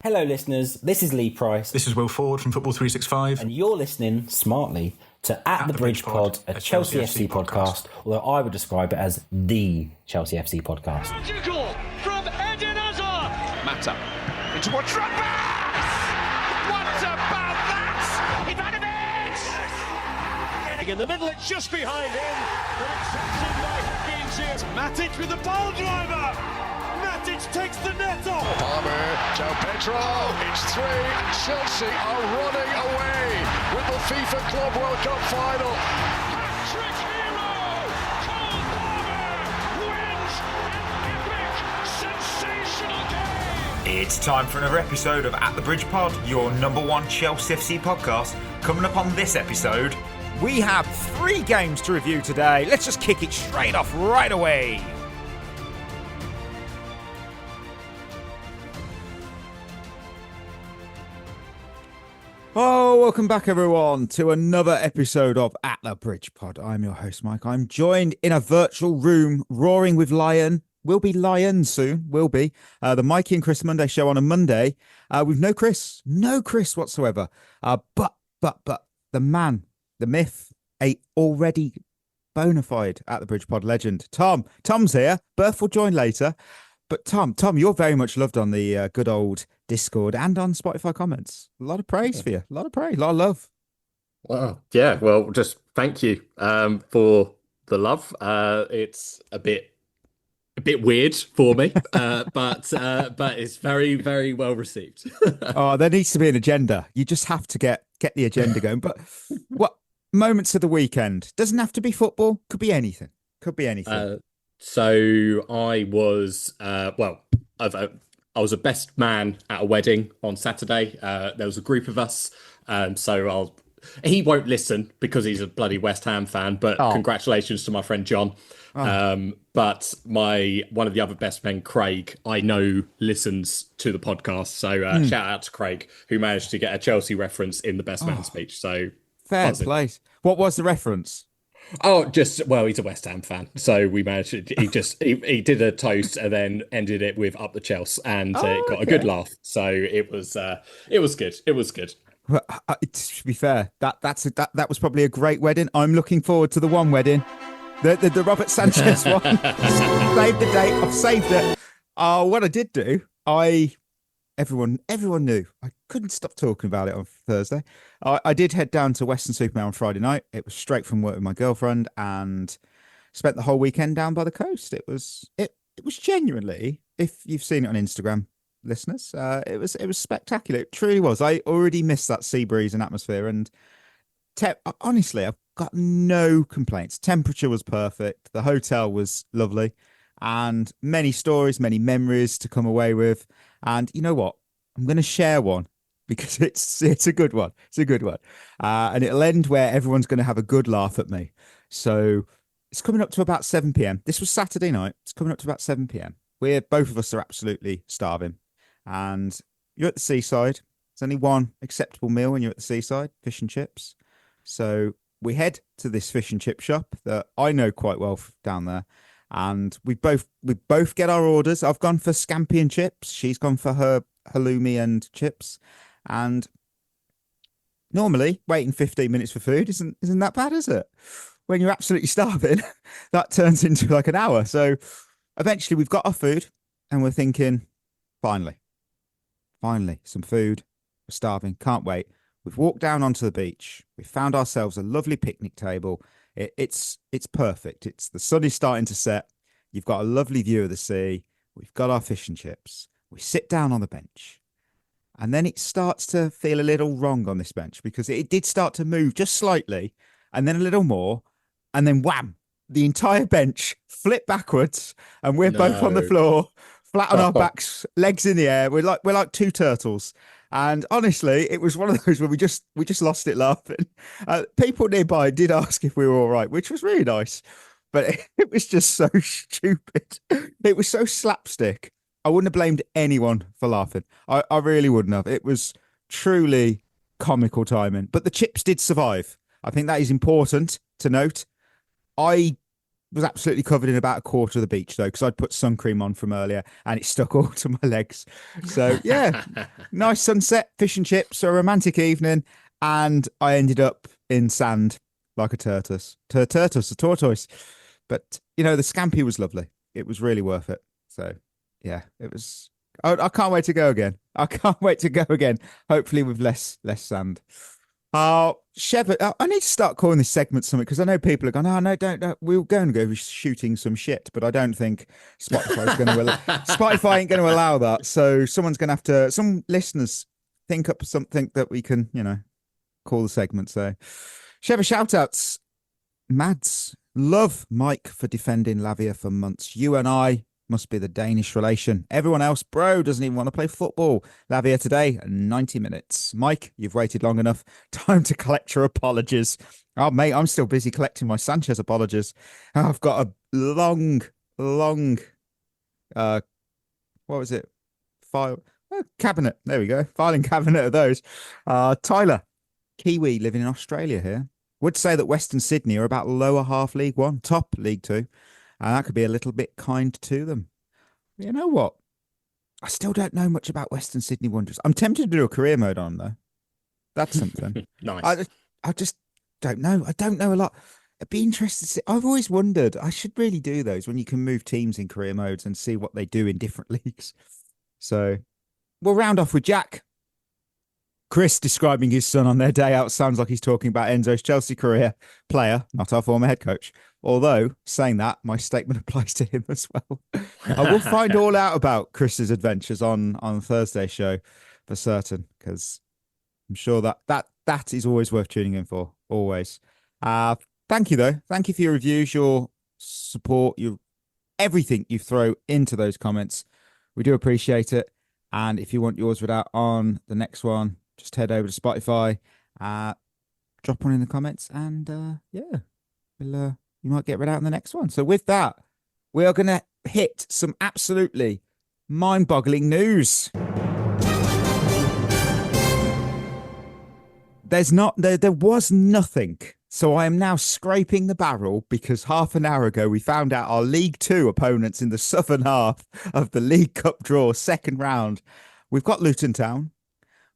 Hello, listeners. This is Lee Price. This is Will Ford from Football 365. And you're listening smartly to At the Bridge Pod, a Chelsea FC podcast, although I would describe it as the Chelsea FC podcast. Magical from Eden Hazard. Mata into a trap. What about that? Ivanovic! In the middle, it's just behind him, but it's taken by Hakim Ziyech. Matic with the ball driver. Matic takes the net off. Palmer, João Pedro, it's three, and Chelsea are running away with the FIFA Club World Cup final. Hat-trick hero, Cole Palmer wins an epic, sensational game. It's time for another episode of At the Bridge Pod, your number one Chelsea FC podcast. Coming up on this episode, we have 3 games to review today. Let's just kick it straight off right away. Oh, welcome back, everyone, to another episode of At the Bridge Pod. I'm your host, Mike. I'm joined in a virtual room, roaring with lion. Will be lion soon, will be. The Mikey and Chris Monday show on a Monday with no Chris whatsoever. But the man, the myth, a already bona fide At the Bridge Pod legend, Tom. Tom's here. Berth will join later. But Tom, you're very much loved on the good old Discord and on Spotify comments. A lot of praise for you. A lot of praise. A lot of love. Wow. Yeah. Well, just thank you for the love. It's a bit weird for me, but it's very, very well received. Oh, there needs to be an agenda. You just have to get the agenda going. But what moments of the weekend? Doesn't have to be football. Could be anything. So I was I was a best man at a wedding on Saturday. There was a group of us. He won't listen because he's a bloody West Ham fan, but congratulations to my friend John. But one of the other best men, Craig, I know listens to the podcast. So shout out to Craig, who managed to get a Chelsea reference in the best man speech. So fair play. What was the reference? He's a West Ham fan, so we managed to, he did a toast and then ended it with "Up the Chelsea," and it got a good laugh. So it was good. It was good. Well, to be fair, that was probably a great wedding. I'm looking forward to the one wedding, the Robert Sanchez one. Saved the date. I've saved it. What I did do, everyone knew. I couldn't stop talking about it on Thursday. I did head down to Weston-super-Mare on Friday night. It was straight from work with my girlfriend and spent the whole weekend down by the coast. It was genuinely, if you've seen it on Instagram, listeners, it was spectacular. It truly was. I already missed that sea breeze and atmosphere, and honestly, I've got no complaints. Temperature was perfect. The hotel was lovely, and many stories, many memories to come away with. And you know what? I'm going to share one because it's a good one. It's a good one. And it'll end where everyone's going to have a good laugh at me. So it's coming up to about 7 p.m. This was Saturday night. It's coming up to about 7 p.m. Both of us are absolutely starving. And you're at the seaside. There's only one acceptable meal when you're at the seaside, fish and chips. So we head to this fish and chip shop that I know quite well down there. And we both get our orders. I've gone for scampi and chips. She's gone for her halloumi and chips. And normally waiting 15 minutes for food isn't that bad, is it? When you're absolutely starving, that turns into like an hour. So eventually we've got our food and we're thinking, finally, some food. We're starving, can't wait. We've walked down onto the beach. We found ourselves a lovely picnic table. It's perfect. The sun is starting to set. You've got a lovely view of the sea. We've got our fish and chips. We sit down on the bench. And then it starts to feel a little wrong on this bench because it did start to move just slightly and then a little more. And then wham, the entire bench flipped backwards and we're both on the floor, flat on our backs, legs in the air. We're like two turtles. And honestly, it was one of those where we just lost it laughing. People nearby did ask if we were all right, which was really nice. But it was just so stupid. It was so slapstick. I wouldn't have blamed anyone for laughing. I really wouldn't have. It was truly comical timing. But the chips did survive. I think that is important to note. I was absolutely covered in about a quarter of the beach though, because I'd put sun cream on from earlier and it stuck all to my legs. So yeah, nice sunset, fish and chips, a romantic evening, and I ended up in sand like a tortoise. A tortoise. But the scampi was lovely. It was really worth it. So yeah, it was. I can't wait to go again. I can't wait to go again. Hopefully with less sand. Shevva, I need to start calling this segment something because I know people are going, oh, no, don't. We're going to go shooting some shit, but I don't think Spotify ain't going to allow that. So someone's going to have to, some listeners think up something that we can, call the segment. So Shevva, shoutouts. Mads, love Mike for defending Lavia for months. You and I must be the Danish relation. Everyone else, bro, doesn't even want to play football. Lavia today, 90 minutes. Mike, you've waited long enough. Time to collect your apologies. Oh, mate, I'm still busy collecting my Sanchez apologies. I've got a long, what was it? Cabinet. There we go. Filing cabinet of those. Tyler, Kiwi living in Australia here. Would say that Western Sydney are about lower half League One, top League Two. And that could be a little bit kind to them. You know what? I still don't know much about Western Sydney Wanderers. I'm tempted to do a career mode on though. That's something. Nice. I just don't know. I don't know a lot. I'd be interested to see. I've always wondered. I should really do those when you can move teams in career modes and see what they do in different leagues. So we'll round off with Jack. Chris describing his son on their day out sounds like he's talking about Enzo's Chelsea career player, not our former head coach. Although, saying that, my statement applies to him as well. I will find all out about Chris's adventures on Thursday's show for certain, because I'm sure that is always worth tuning in for, always. Thank you, though. Thank you for your reviews, your support, everything you throw into those comments. We do appreciate it. And if you want yours read out on the next one, just head over to Spotify, drop one in the comments, and you might get read out in the next one. So with that, we are going to hit some absolutely mind-boggling news. There was nothing. So I am now scraping the barrel because half an hour ago we found out our League Two opponents in the southern half of the League Cup draw, second round. We've got Luton Town.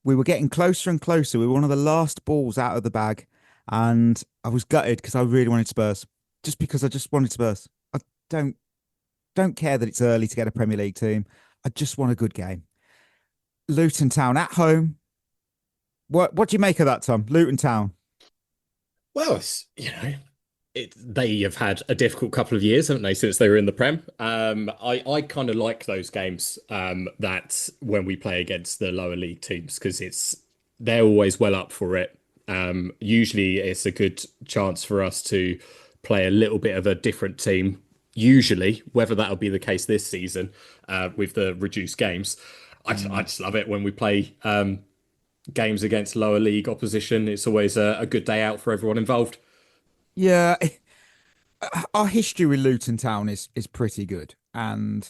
We were getting closer and closer. We were one of the last balls out of the bag. And I was gutted because I really wanted Spurs. Just because I just wanted Spurs. I don't care that it's early to get a Premier League team. I just want a good game. Luton Town at home. What do you make of that, Tom? Luton Town. Well, they have had a difficult couple of years, haven't they, since they were in the Prem? I kind of like those games that when we play against the lower league teams, because they're always well up for it. Usually it's a good chance for us to play a little bit of a different team, usually, whether that'll be the case this season with the reduced games. I just love it when we play games against lower league opposition. It's always a good day out for everyone involved. Yeah, our history with Luton Town is pretty good. And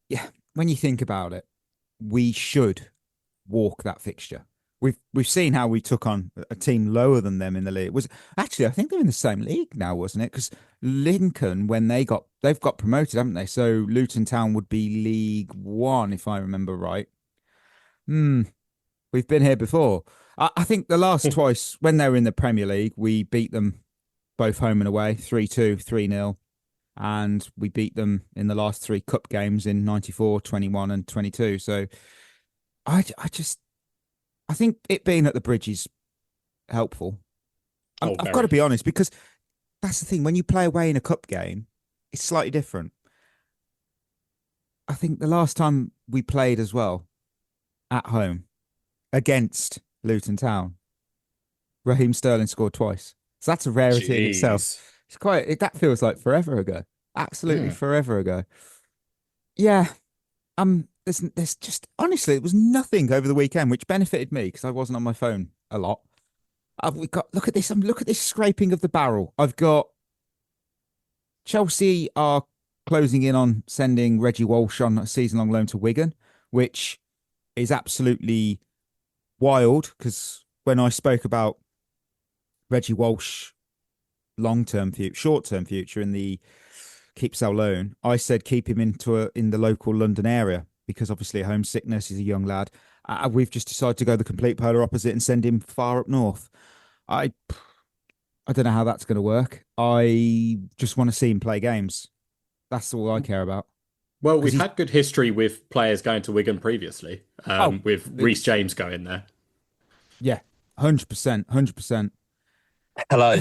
yeah, when you think about it, we should walk that fixture. We've seen how we took on a team lower than them in the league. I think they're in the same league now, wasn't it? Because Lincoln, when they've got promoted, haven't they? So Luton Town would be League One, if I remember right. We've been here before. I think the last twice when they were in the Premier League, we beat them both home and away, 3-2, 3-0. And we beat them in the last three cup games in 94, 21 and 22. So I think it being at the Bridge is helpful. I've got to be honest, because that's the thing. When you play away in a cup game, it's slightly different. I think the last time we played as well at home against Luton Town, Raheem Sterling scored twice. So that's a rarity in itself. It's that feels like forever ago. Absolutely forever ago. Yeah. There's just, honestly, it was nothing over the weekend, which benefited me because I wasn't on my phone a lot. Look at this scraping of the barrel. I've got Chelsea are closing in on sending Reggie Walsh on a season-long loan to Wigan, which is absolutely wild because when I spoke about Reggie Walsh short-term future in the keep sell loan. I said keep him in the local London area because obviously homesickness. He's a young lad. We've just decided to go the complete polar opposite and send him far up north. I don't know how that's going to work. I just want to see him play games. That's all I care about. Well, we've had good history with players going to Wigan previously, with Reece James going there. Yeah, 100%, 100%. Hello.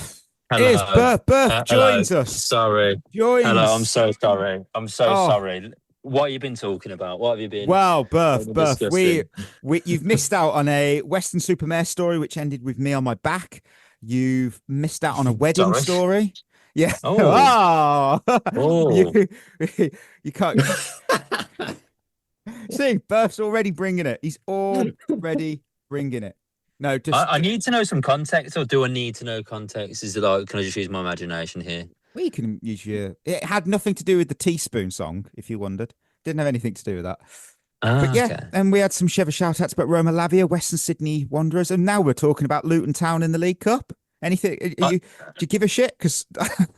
Here's Burf joins us. Sorry. Joins. Hello, I'm so sorry. I'm so sorry. What have you been talking about? What have you been? Well, Burf, you've missed out on a Western Supermare story, which ended with me on my back. You've missed out on a wedding story. Yeah. Oh. You can't. See, Burf's already bringing it. He's already bringing it. No, just I need to know some context, or do I need to know context? Is it like, can I just use my imagination here? well, you can use your. It had nothing to do with the Teaspoon song, if you wondered. Didn't have anything to do with that. But yeah, okay. and we had some Shevva shout-outs about Roma Lavia, Western Sydney Wanderers, and now we're talking about Luton Town in the League Cup. Anything? Do you give a shit? Because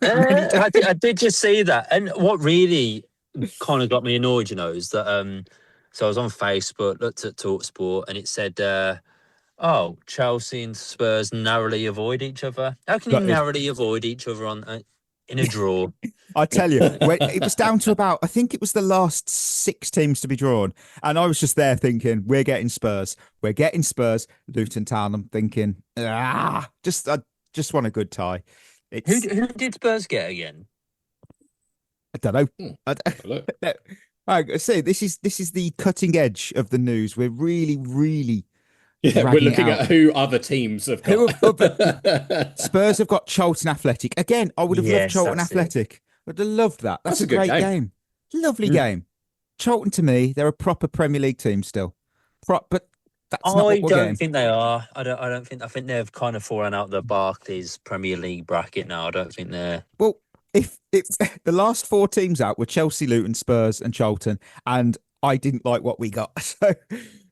I did just see that, and what really kind of got me annoyed, is that so I was on Facebook, looked at TalkSport, and it said, "Oh, Chelsea and Spurs narrowly avoid each other." How can you narrowly avoid each other in a draw? I tell you, it was down to about, I think it was the last 6 teams to be drawn. And I was just there thinking, we're getting Spurs. Luton Town. I'm thinking, I just want a good tie. Who did Spurs get again? I don't know. No. All right, see, this is the cutting edge of the news. We're really, really we're looking at who other teams have got. Spurs have got Charlton Athletic. Again, I would have loved Charlton Athletic. I'd have loved that. That's a great game. Lovely game. Charlton, to me, they're a proper Premier League team still. But that's not what we're getting. Think they are. I think they've kind of fallen out the Barclays Premier League bracket now. I don't think they're. Well, if the last 4 teams out were Chelsea, Luton, Spurs, and Charlton, and I didn't like what we got. So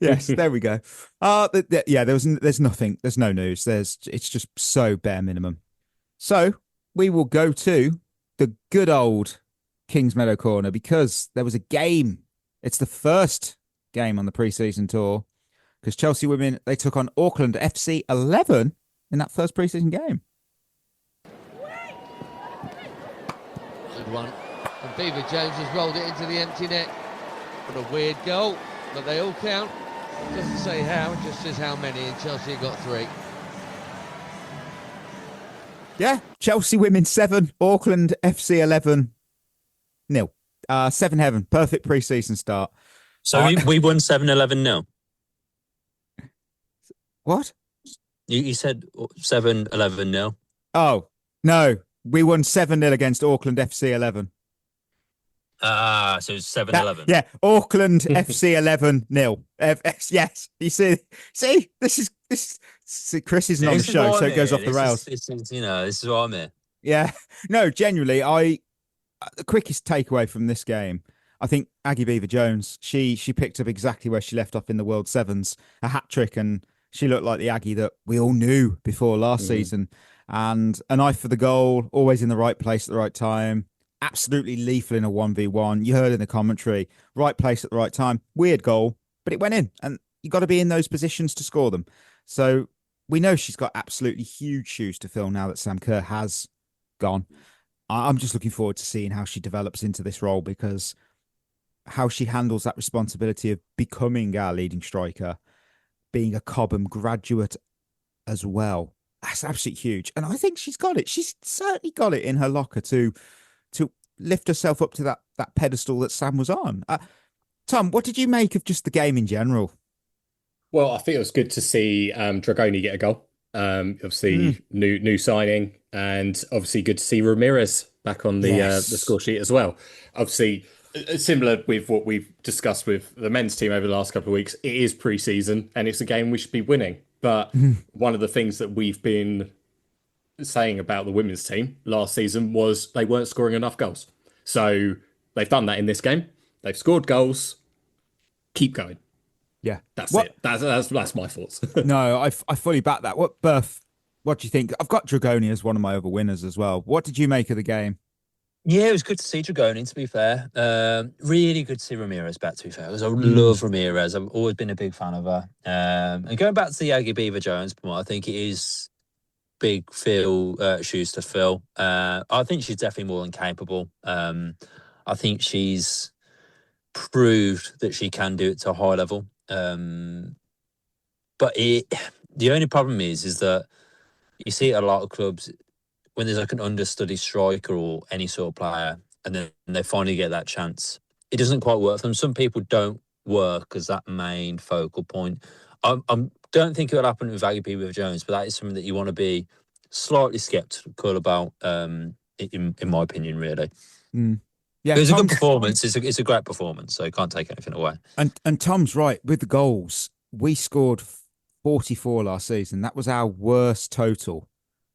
yes, there we go. There's nothing. There's no news. It's just so bare minimum. So we will go to the good old Kingsmeadow corner because there was a game. It's the first game on the pre-season tour because Chelsea women, they took on Auckland FC 11 in that first pre-season game. Good one. And Beever-Jones has rolled it into the empty net. What a weird goal, but they all count. Doesn't say how, it just says how many, and Chelsea got 3. Yeah, Chelsea women 7, Auckland FC 11 nil. 7 heaven, perfect pre-season start. So we won 7-11 nil. What? You said 7-11 nil. Oh, no. We won 7-0 against Auckland FC 11. So it's 7-11. Yeah, Auckland FC 11 nil. Yes, you see, this is Chris isn't on the show, so it goes off the rails. This is what I'm here. Yeah, no, genuinely, the quickest takeaway from this game, I think Aggie Beever-Jones, she picked up exactly where she left off in the World Sevens, a hat trick, and she looked like the Aggie that we all knew before last season. And an eye for the goal, always in the right place at the right time. Absolutely lethal in a 1v1. You heard in the commentary, right place at the right time. Weird goal, but it went in. And you got to be in those positions to score them. So we know she's got absolutely huge shoes to fill now that Sam Kerr has gone. I'm just looking forward to seeing how she develops into this role because how she handles that responsibility of becoming our leading striker, being a Cobham graduate as well. That's absolutely huge. And I think she's got it. She's certainly got it in her locker to lift herself up to that pedestal that Sam was on. Tom, what did you make of just the game in general? Well, I think it was good to see Dragoni get a goal. Obviously, new signing, and obviously good to see Ramirez back on the score sheet as well. Obviously, similar with what we've discussed with the men's team over the last couple of weeks, it is pre-season and it's a game we should be winning. But one of the things that we've been saying about the women's team last season was they weren't scoring enough goals. So they've done that in this game. They've scored goals. Keep going. Yeah. That's it. That's my thoughts. No, I fully back that. What do you think? I've got Dragoni as one of my other winners as well. What did you make of the game? Yeah, it was good to see Dragoni, to be fair. Really good to see Ramirez back, to be fair, because I love Ramirez. I've always been a big fan of her. And going back to the Aggie Beever-Jones point, I think it is big shoes to fill. I think she's definitely more than capable. I think she's proved that she can do it to a high level. But the only problem is that you see it at a lot of clubs when there's like an understudy striker or any sort of player, and then they finally get that chance. It doesn't quite work for them. Some people don't work as that main focal point. I don't think it will happen with Aggie Beever-Jones, but that is something that you want to be slightly sceptical about, in my opinion, really. Yeah, it was a good performance. It's a great performance, so you can't take anything away. And Tom's right with the goals. We scored 44 last season. That was our worst total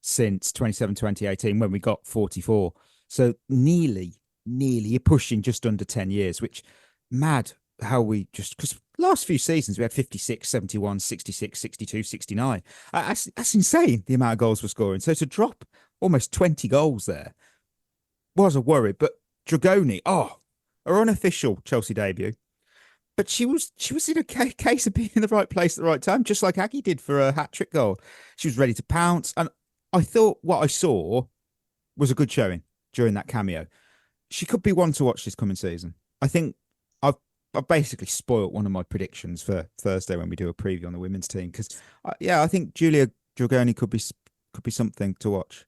since 2018 when we got 44. So nearly you're pushing just under 10 years, which mad how we just, because last few seasons we had 56, 71, 66, 62, 69. That's insane, the amount of goals we're scoring. So to drop almost 20 goals there was a worry. But Dragoni, her unofficial Chelsea debut, but she was in a case of being in the right place at the right time, just like Aggie did for a hat-trick goal. She was ready to pounce, and I thought what I saw was a good showing during that cameo. She could be one to watch this coming season. I think I've basically spoilt one of my predictions for Thursday when we do a preview on the women's team, because I think Julia Dragoni could be something to watch.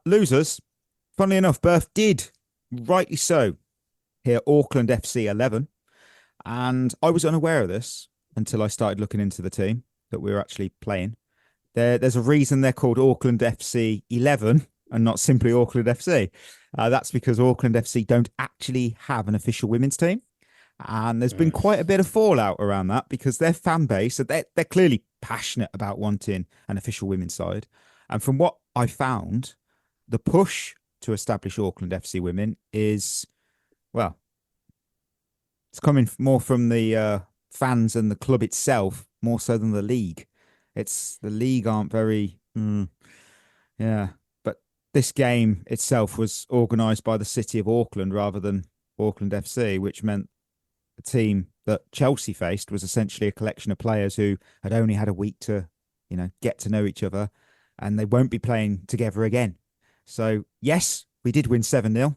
Losers, funnily enough, Berth did, rightly so, hear Auckland FC 11, and I was unaware of this until I started looking into the team that we were actually playing. There's a reason they're called Auckland FC 11 and not simply Auckland FC. That's because Auckland FC don't actually have an official women's team. And there's been quite a bit of fallout around that because their fan base, they're clearly passionate about wanting an official women's side. And from what I found, the push to establish Auckland FC women is, well, it's coming more from the fans and the club itself, more so than the league. The league aren't very, but this game itself was organised by the city of Auckland rather than Auckland FC, which meant the team that Chelsea faced was essentially a collection of players who had only had a week to, get to know each other, and they won't be playing together again. So yes, we did win 7-0,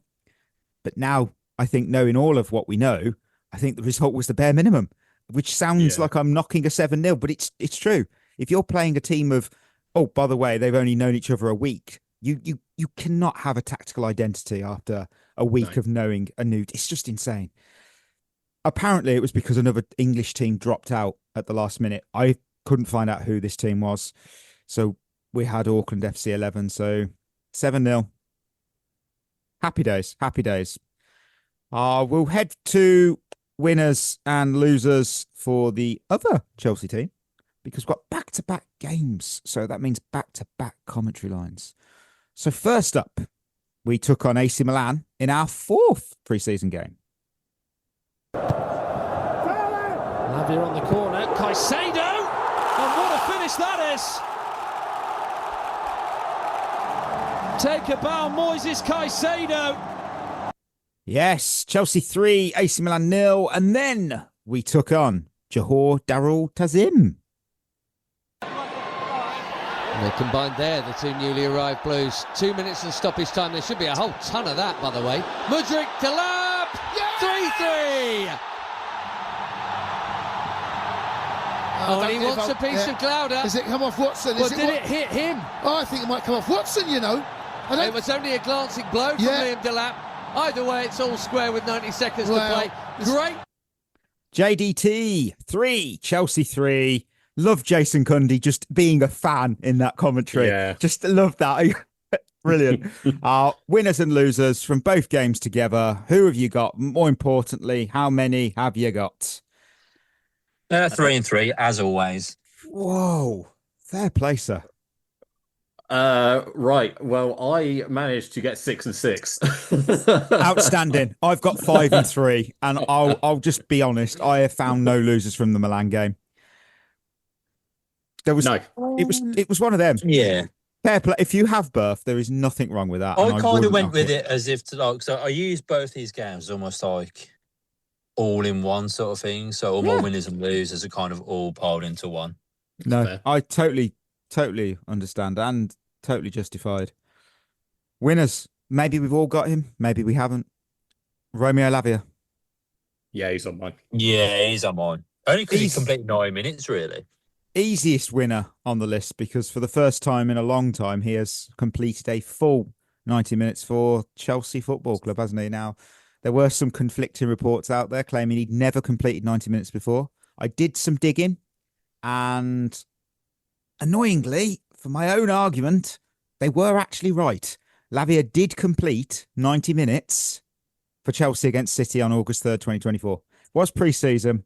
but now I think, knowing all of what we know, I think the result was the bare minimum, which sounds like I'm knocking a 7-0, but it's true. If you're playing a team of, by the way, they've only known each other a week, you cannot have a tactical identity after a week of knowing a new. It's just insane. Apparently, it was because another English team dropped out at the last minute. I couldn't find out who this team was, so we had Auckland FC 11. So 7-0. Happy days. Happy days. We'll head to winners and losers for the other Chelsea team, because we've got back-to-back games. So that means back-to-back commentary lines. So first up, we took on AC Milan in our fourth pre-season game. Lavia on the corner, Caicedo! And what a finish that is! Take a bow, Moises Caicedo! Yes, Chelsea 3, AC Milan 0. And then we took on Johor Darul Tazim. They combined there, the two newly arrived Blues. 2 minutes and stoppage time. There should be a whole ton of that, by the way. Mudryk to Lab! 3-3! And he wants a piece of Glauder. Does it come off Watson? Well, did it hit him? Oh, I think it might come off Watson, It was only a glancing blow from Liam Delap. Either way, it's all square with 90 seconds to play. Great. JDT 3, Chelsea 3. Love Jason Cundy just being a fan in that commentary. Yeah. Just love that. Brilliant. Winners and losers from both games together. Who have you got? More importantly, how many have you got? 3 and 3, as always. Whoa. Fair play, sir. Right. Well, I managed to get 6 and 6. Outstanding. I've got 5 and 3, and I'll just be honest. I have found no losers from the Milan game. There was no. It was one of them. Yeah. Fair play. If you have birth, there is nothing wrong with that. I and kind of wouldn't went knock with it as if to like. So I used both these games almost like all in one sort of thing. So all my winners and losers are kind of all piled into one. No, Fair. I totally understand and totally justified. Winners. Maybe we've all got him. Maybe we haven't. Romeo Lavia. Yeah, he's on mine. Yeah, he's on mine. Only because he completed 9 minutes, really. Easiest winner on the list because for the first time in a long time, he has completed a full 90 minutes for Chelsea Football Club, hasn't he? Now, there were some conflicting reports out there claiming he'd never completed 90 minutes before. I did some digging and annoyingly, for my own argument, they were actually right. Lavia did complete 90 minutes for Chelsea against City on August 3rd, 2024. It was pre-season.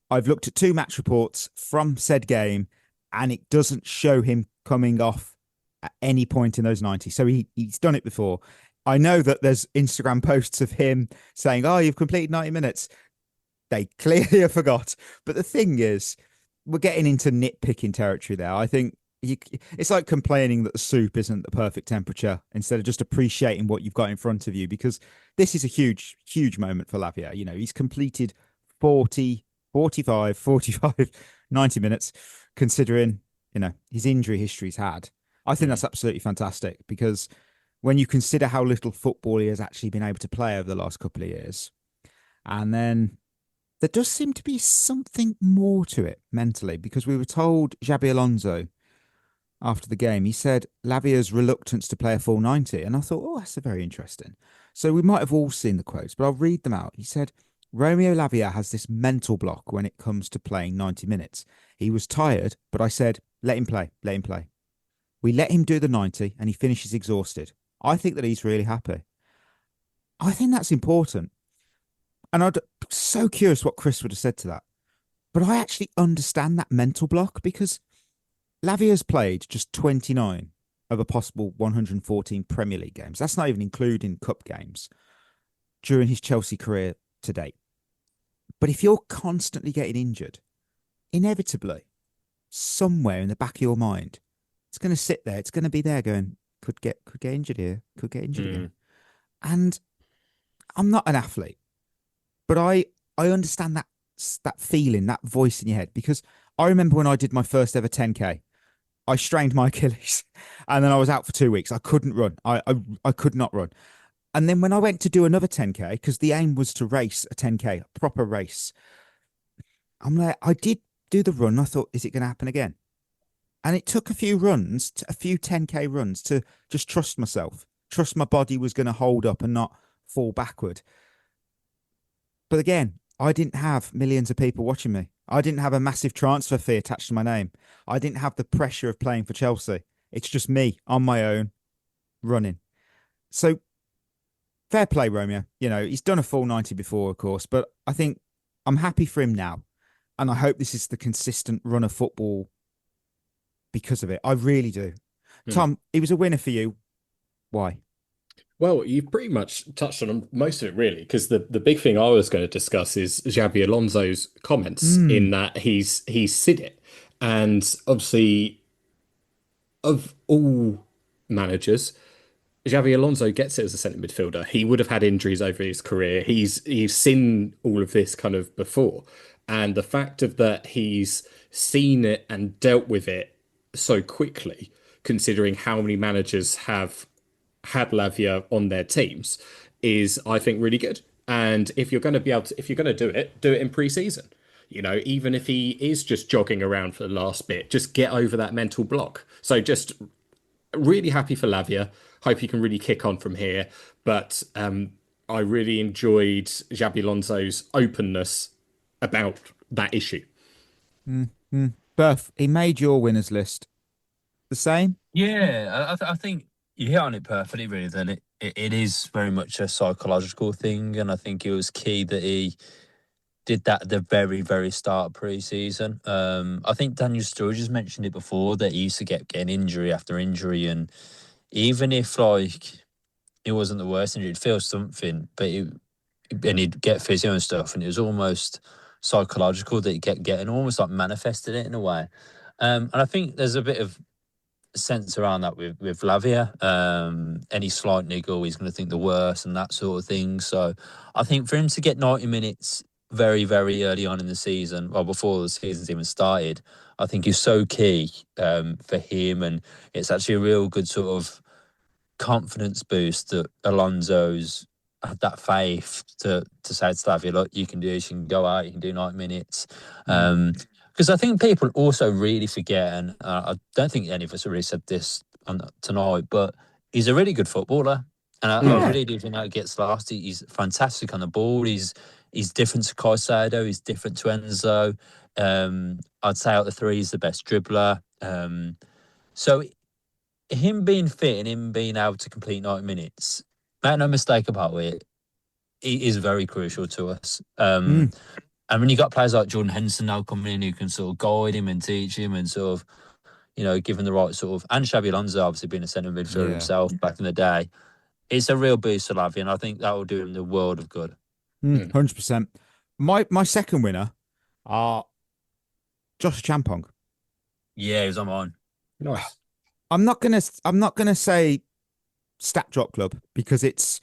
I've looked at 2 match reports from said game, and it doesn't show him coming off at any point in those 90. So he's done it before. I know that there's Instagram posts of him saying, oh, you've completed 90 minutes. They clearly forgot. But the thing is, we're getting into nitpicking territory there. I think it's like complaining that the soup isn't the perfect temperature instead of just appreciating what you've got in front of you, because this is a huge, huge moment for Lavia. You know, he's completed 40, 45, 90 minutes, considering, you know, his injury history he's had. I think that's absolutely fantastic because when you consider how little football he has actually been able to play over the last couple of years, and then there does seem to be something more to it mentally, because we were told Xabi Alonso after the game, he said Lavia's reluctance to play a full 90. And I thought, oh, that's very interesting. So we might have all seen the quotes, but I'll read them out. He said, Romeo Lavia has this mental block when it comes to playing 90 minutes. He was tired, but I said, let him play. We let him do the 90 and he finishes exhausted. I think that he's really happy. I think that's important. And I'm so curious what Chris would have said to that. But I actually understand that mental block because Lavia's played just 29 of a possible 114 Premier League games. That's not even including cup games during his Chelsea career to date. But if you're constantly getting injured, inevitably, somewhere in the back of your mind, it's going to sit there. It's going to be there going, could get injured here, could get injured again. And I'm not an athlete, but I understand that feeling, that voice in your head, because I remember when I did my first ever 10K, I strained my Achilles and then I was out for 2 weeks. I couldn't run. I could not run. And then when I went to do another 10K, because the aim was to race a 10K, a proper race, I'm like, I did do the run. I thought, is it going to happen again? And it took a few runs, a few 10K runs to just trust myself, trust my body was going to hold up and not fall backward. But again, I didn't have millions of people watching me. I didn't have a massive transfer fee attached to my name. I didn't have the pressure of playing for Chelsea. It's just me on my own running. So fair play, Romeo. You know, he's done a full 90 before, of course, but I think I'm happy for him now. And I hope this is the consistent run of football because of it. I really do. Tom, he was a winner for you. Why? Well, you've pretty much touched on most of it, really, because the big thing I was going to discuss is Xabi Alonso's comments in that he's said it. And obviously, of all managers, Xabi Alonso gets it as a centre midfielder. He would have had injuries over his career. He's seen all of this kind of before. And the fact of that he's seen it and dealt with it so quickly, considering how many managers have had Lavia on their teams, is, I think, really good. And if you're going to do it in pre-season. You know, even if he is just jogging around for the last bit, just get over that mental block. So just really happy for Lavia. Hope he can really kick on from here. But I really enjoyed Xabi Alonso's openness about that issue. Berth, he made your winners list. The same? Yeah, I think you hit on it perfectly, really. Then it is very much a psychological thing, and I think it was key that he did that at the very, very start of pre-season. I think Daniel Sturridge has mentioned it before that he used to get injury after injury, and even if like it wasn't the worst injury, he'd feel something, but and he'd get physio and stuff, and it was almost psychological that he'd get and almost like manifested it in a way. And I think there's a bit of sense around that with Lavia. Any slight niggle, he's going to think the worst and that sort of thing. So I think for him to get 90 minutes very, very early on in the season, well, before the season's even started, I think is so key for him. And it's actually a real good sort of confidence boost that Alonso's had that faith to say to Lavia, look, you can do this, you can go out, you can do 90 minutes. Because I think people also really forget, and I don't think any of us have really said this tonight, but he's a really good footballer. And I really do think that gets lost. He's fantastic on the ball. He's different to Caicedo. He's different to Enzo. I'd say out of the three, he's the best dribbler. So him being fit and him being able to complete 90 minutes, make no mistake about it, he is very crucial to us. And when you got players like Jordan Henderson now coming in who can sort of guide him and teach him and sort of, you know, give him the right sort of, and Xabi Alonso obviously being a centre midfielder himself back in the day, it's a real boost to Lavia, and I think that will do him the world of good. 100%. My second winner are Josh Champong. Yeah, he was on mine. Nice. I'm not gonna say stat drop club because that's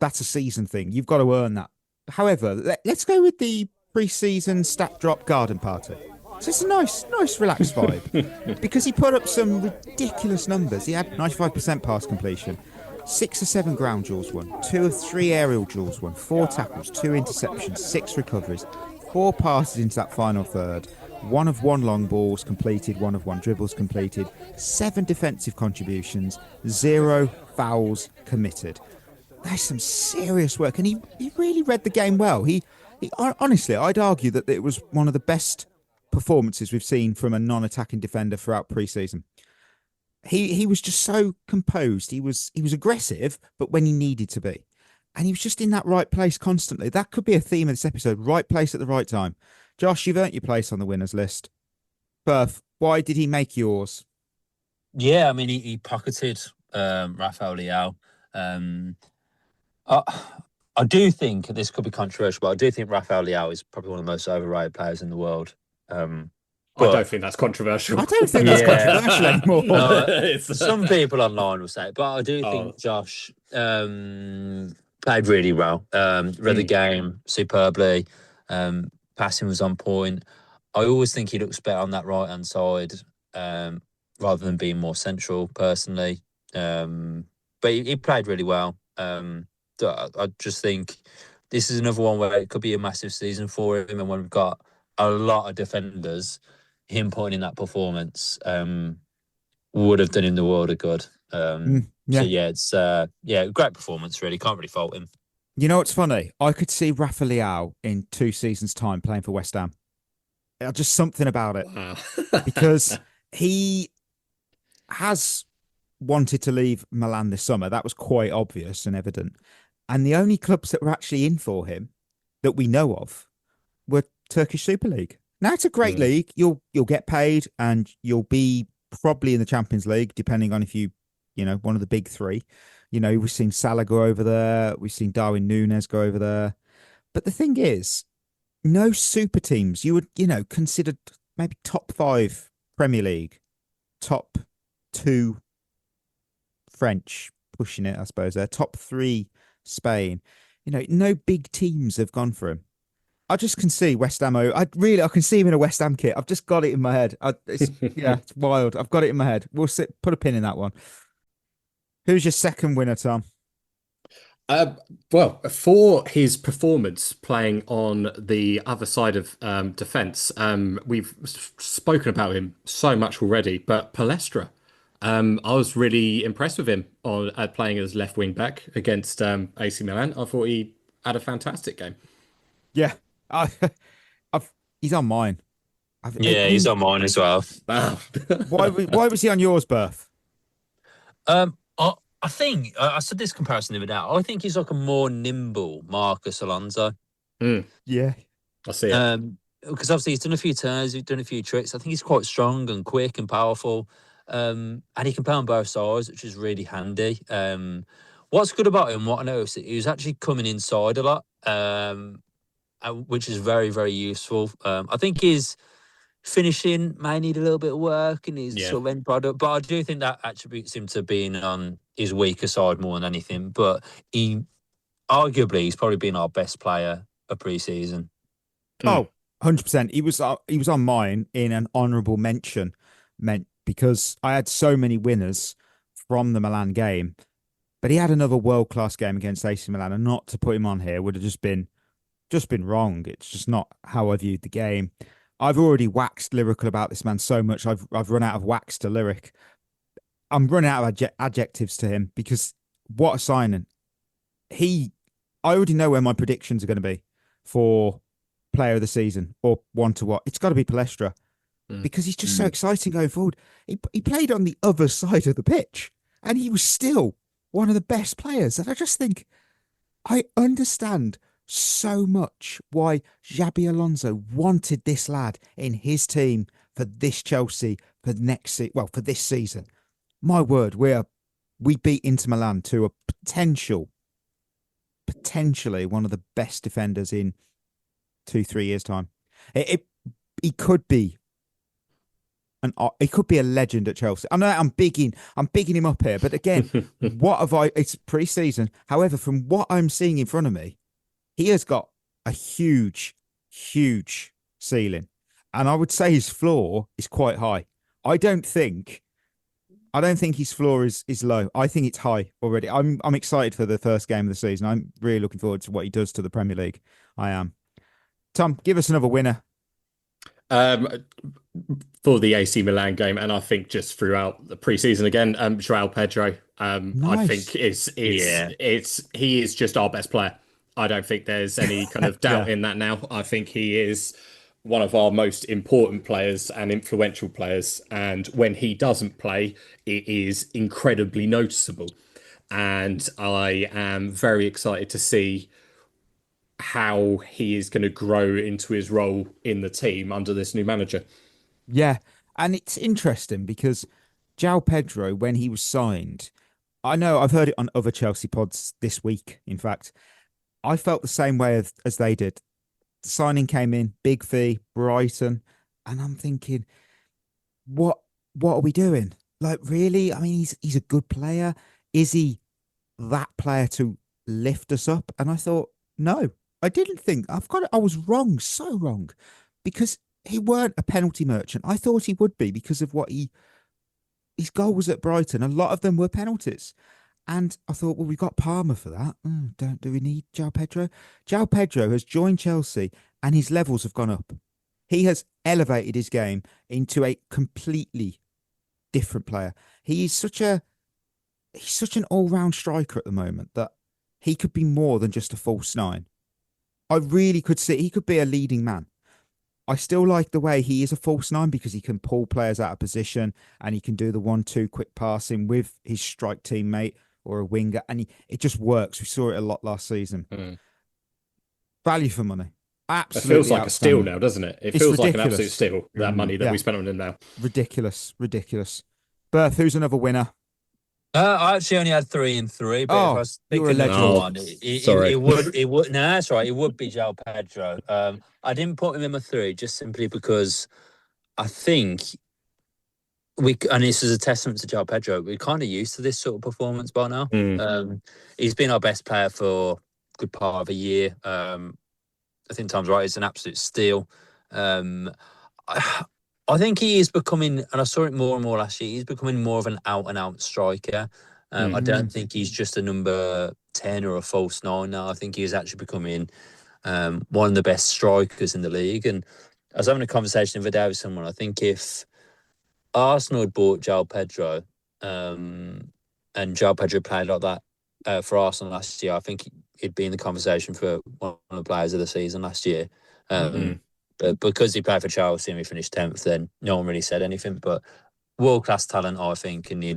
a season thing. You've got to earn that. However, let's go with the pre-season stat drop garden party. So it's a nice relaxed vibe because he put up some ridiculous numbers. He had 95% pass completion, 6 or 7 ground duels won, 2 or 3 aerial duels won, 4 tackles, 2 interceptions, 6 recoveries, 4 passes into that final third, 1 of 1 long balls completed, 1 of 1 dribbles completed, 7 defensive contributions, 0 fouls committed. That's some serious work, and he really read the game well. He honestly, I'd argue that it was one of the best performances we've seen from a non-attacking defender throughout pre-season. He was just so composed. He was aggressive, but when he needed to be, and he was just in that right place constantly. That could be a theme of this episode: right place at the right time. Josh, you've earned your place on the winners list. Berth, why did he make yours? Yeah, I mean, he pocketed Rafael Leao. I do think, this could be controversial, but I do think Rafael Leao is probably one of the most overrated players in the world. I don't think that's controversial. I don't think that's controversial anymore. No, some people online will say it, but I do think Josh played really well. Read the game superbly. Passing was on point. I always think he looks better on that right-hand side rather than being more central, personally. But he played really well. I just think this is another one where it could be a massive season for him, and when we've got a lot of defenders, him putting in that performance would have done him the world of good. So it's great performance, really. Can't really fault him. You know what's funny? I could see Rafa Leao in 2 seasons' time playing for West Ham. Just something about it. Wow. Because he has wanted to leave Milan this summer. That was quite obvious and evident. And the only clubs that were actually in for him that we know of were Turkish Super League. Now, it's a great league. You'll get paid and you'll be probably in the Champions League, depending on if one of the big 3. You know, we've seen Salah go over there. We've seen Darwin Núñez go over there. But the thing is, no super teams. You would, consider maybe top 5 Premier League, top 2 French, pushing it, I suppose. They're top 3 Spain. No big teams have gone for him. I just can see West Ham. I can see him in a West Ham kit. I've just got it in my head. It's wild. I've got it in my head. We'll put a pin in that one. Who's your second winner, Tom? Well, for his performance playing on the other side of defence, we've spoken about him so much already, but Palestra. I was really impressed with him on playing as left wing back against AC Milan. I thought he had a fantastic game. Yeah, he's on mine. He's on mine as well. Why was he on yours, Berth? I think I said this comparison the other day. I think he's like a more nimble Marcus Alonso. Yeah, I see it. Because obviously he's done a few turns, he's done a few tricks. I think he's quite strong and quick and powerful. And he can play on both sides, which is really handy. What's good about him, what I noticed, he was actually coming inside a lot, which is very, very useful. I think his finishing may need a little bit of work in his Yeah. sort of end product, but I do think that attributes him to being on his weaker side more than anything. But he's probably been our best player of pre-season. Oh, 100%. He was on mine in an honourable mention, because I had so many winners from the Milan game, but he had another world-class game against AC Milan, and not to put him on here would have just been wrong. It's just not how I viewed the game. I've already waxed lyrical about this man so much. I've run out of wax to lyric. I'm running out of adjectives to him, because what a signing. I already know where my predictions are going to be for player of the season or one to watch. It's got to be Palestra, because he's just so exciting going forward. He played on the other side of the pitch, and he was still one of the best players. And I just think I understand so much why Xabi Alonso wanted this lad in his team for this Chelsea for this season. My word, we beat Inter Milan to a potentially one of the best defenders in 2-3 years' time. He could be a legend at Chelsea. I know I'm bigging him up here, but again, it's pre-season. However, from what I'm seeing in front of me, he has got a huge, huge ceiling. And I would say his floor is quite high. I don't think his floor is low. I think it's high already. I'm excited for the first game of the season. I'm really looking forward to what he does to the Premier League. I am. Tom, give us another winner. For the AC Milan game, and I think just throughout the preseason again, João Pedro. Nice. I think he is just our best player. I don't think there's any kind of doubt in that now. I think he is one of our most important players and influential players. And when he doesn't play, it is incredibly noticeable. And I am very excited to see how he is going to grow into his role in the team under this new manager. Yeah, and it's interesting because João Pedro, when he was signed, I know I've heard it on other Chelsea pods this week, in fact, I felt the same way as they did. The signing came in, big fee, Brighton, and I'm thinking, what are we doing? Like, really? I mean, he's a good player. Is he that player to lift us up? And I thought, no, I didn't think. I was wrong, so wrong, because he weren't a penalty merchant. I thought he would be because of his goals at Brighton. A lot of them were penalties. And I thought, well, we've got Palmer for that. Do we need João Pedro? João Pedro has joined Chelsea and his levels have gone up. He has elevated his game into a completely different player. He's such an all-round striker at the moment that he could be more than just a false nine. I really could see he could be a leading man. I still like the way he is a false nine because he can pull players out of position and he can do the 1-2 quick passing with his strike teammate or a winger, and it just works. We saw it a lot last season. Value for money. Absolutely. It feels like a steal now, doesn't it? It feels like an absolute steal, that money that we spent on him now. Ridiculous. Berth, who's another winner? I actually only had 3 and 3, but if I was you were a picking legend. one, it would. No, that's right. It would be João Pedro. I didn't put him in my 3 just simply because I think and this is a testament to João Pedro, we're kind of used to this sort of performance by now. He's been our best player for a good part of a year. I think Tom's right. It's an absolute steal. I think he is becoming, and I saw it more and more last year, he's becoming more of an out-and-out striker. I don't think he's just a number 10 or a false 9 now. I think he is actually becoming one of the best strikers in the league. And I was having a conversation the other day with someone. I think if Arsenal had bought João Pedro and João Pedro played like that for Arsenal last year, I think he'd be in the conversation for one of the players of the season last year. But because he played for Chelsea and we finished 10th, then no one really said anything. But world-class talent, I think, and he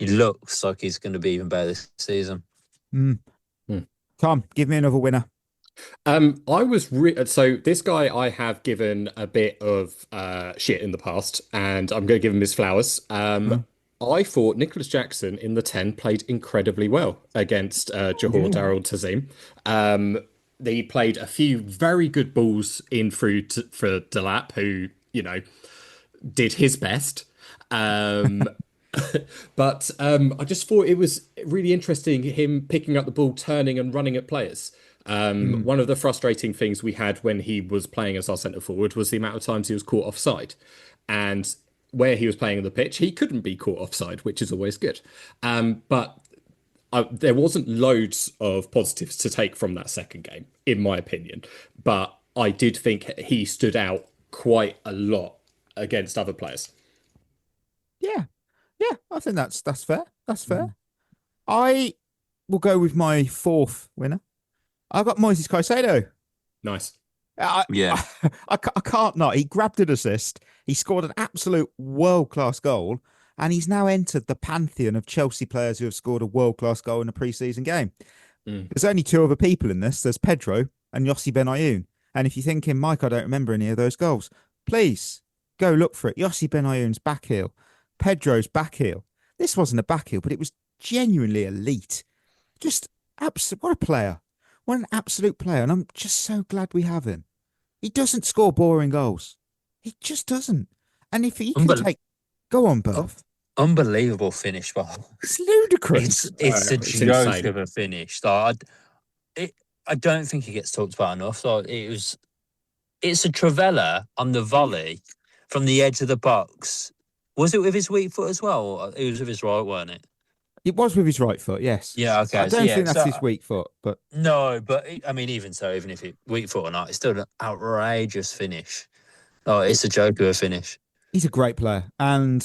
looks like he's going to be even better this season. Tom, give me another winner. So this guy I have given a bit of shit in the past, and I'm going to give him his flowers. I thought Nicholas Jackson in the 10 played incredibly well against Johor Darul Tazim. He played a few very good balls in through for Delap, who did his best. But I just thought it was really interesting him picking up the ball, turning and running at players. One of the frustrating things we had when he was playing as our centre forward was the amount of times he was caught offside. And where he was playing on the pitch, he couldn't be caught offside, which is always good. But there wasn't loads of positives to take from that second game, in my opinion. But I did think he stood out quite a lot against other players. Yeah, I think that's fair. That's fair. I will go with my fourth winner. I got Moises Caicedo. Nice. I can't not. He grabbed an assist. He scored an absolute world-class goal, and he's now entered the pantheon of Chelsea players who have scored a world-class goal in a pre-season game. There's only two other people in this. There's Pedro and Yossi Benayoun. And if you're thinking, Mike, I don't remember any of those goals, please go look for it. Yossi Benayoun's back heel, Pedro's back heel. This wasn't a back heel, but it was genuinely elite. Just what a player. What an absolute player. And I'm just so glad we have him. He doesn't score boring goals. He just doesn't. And if he can go on, Berth. Unbelievable finish, Bob. It's ludicrous. It's a joke of a finish. I don't think he gets talked about enough. It's a Travella on the volley from the edge of the box. Was it with his weak foot as well? It was with his right, wasn't it? It was with his right foot, yes. Yeah, okay. I don't think that's his weak foot, but no, but I mean, even so, even if it weak foot or not, it's still an outrageous finish. Oh, it's a joke of a finish. He's a great player, and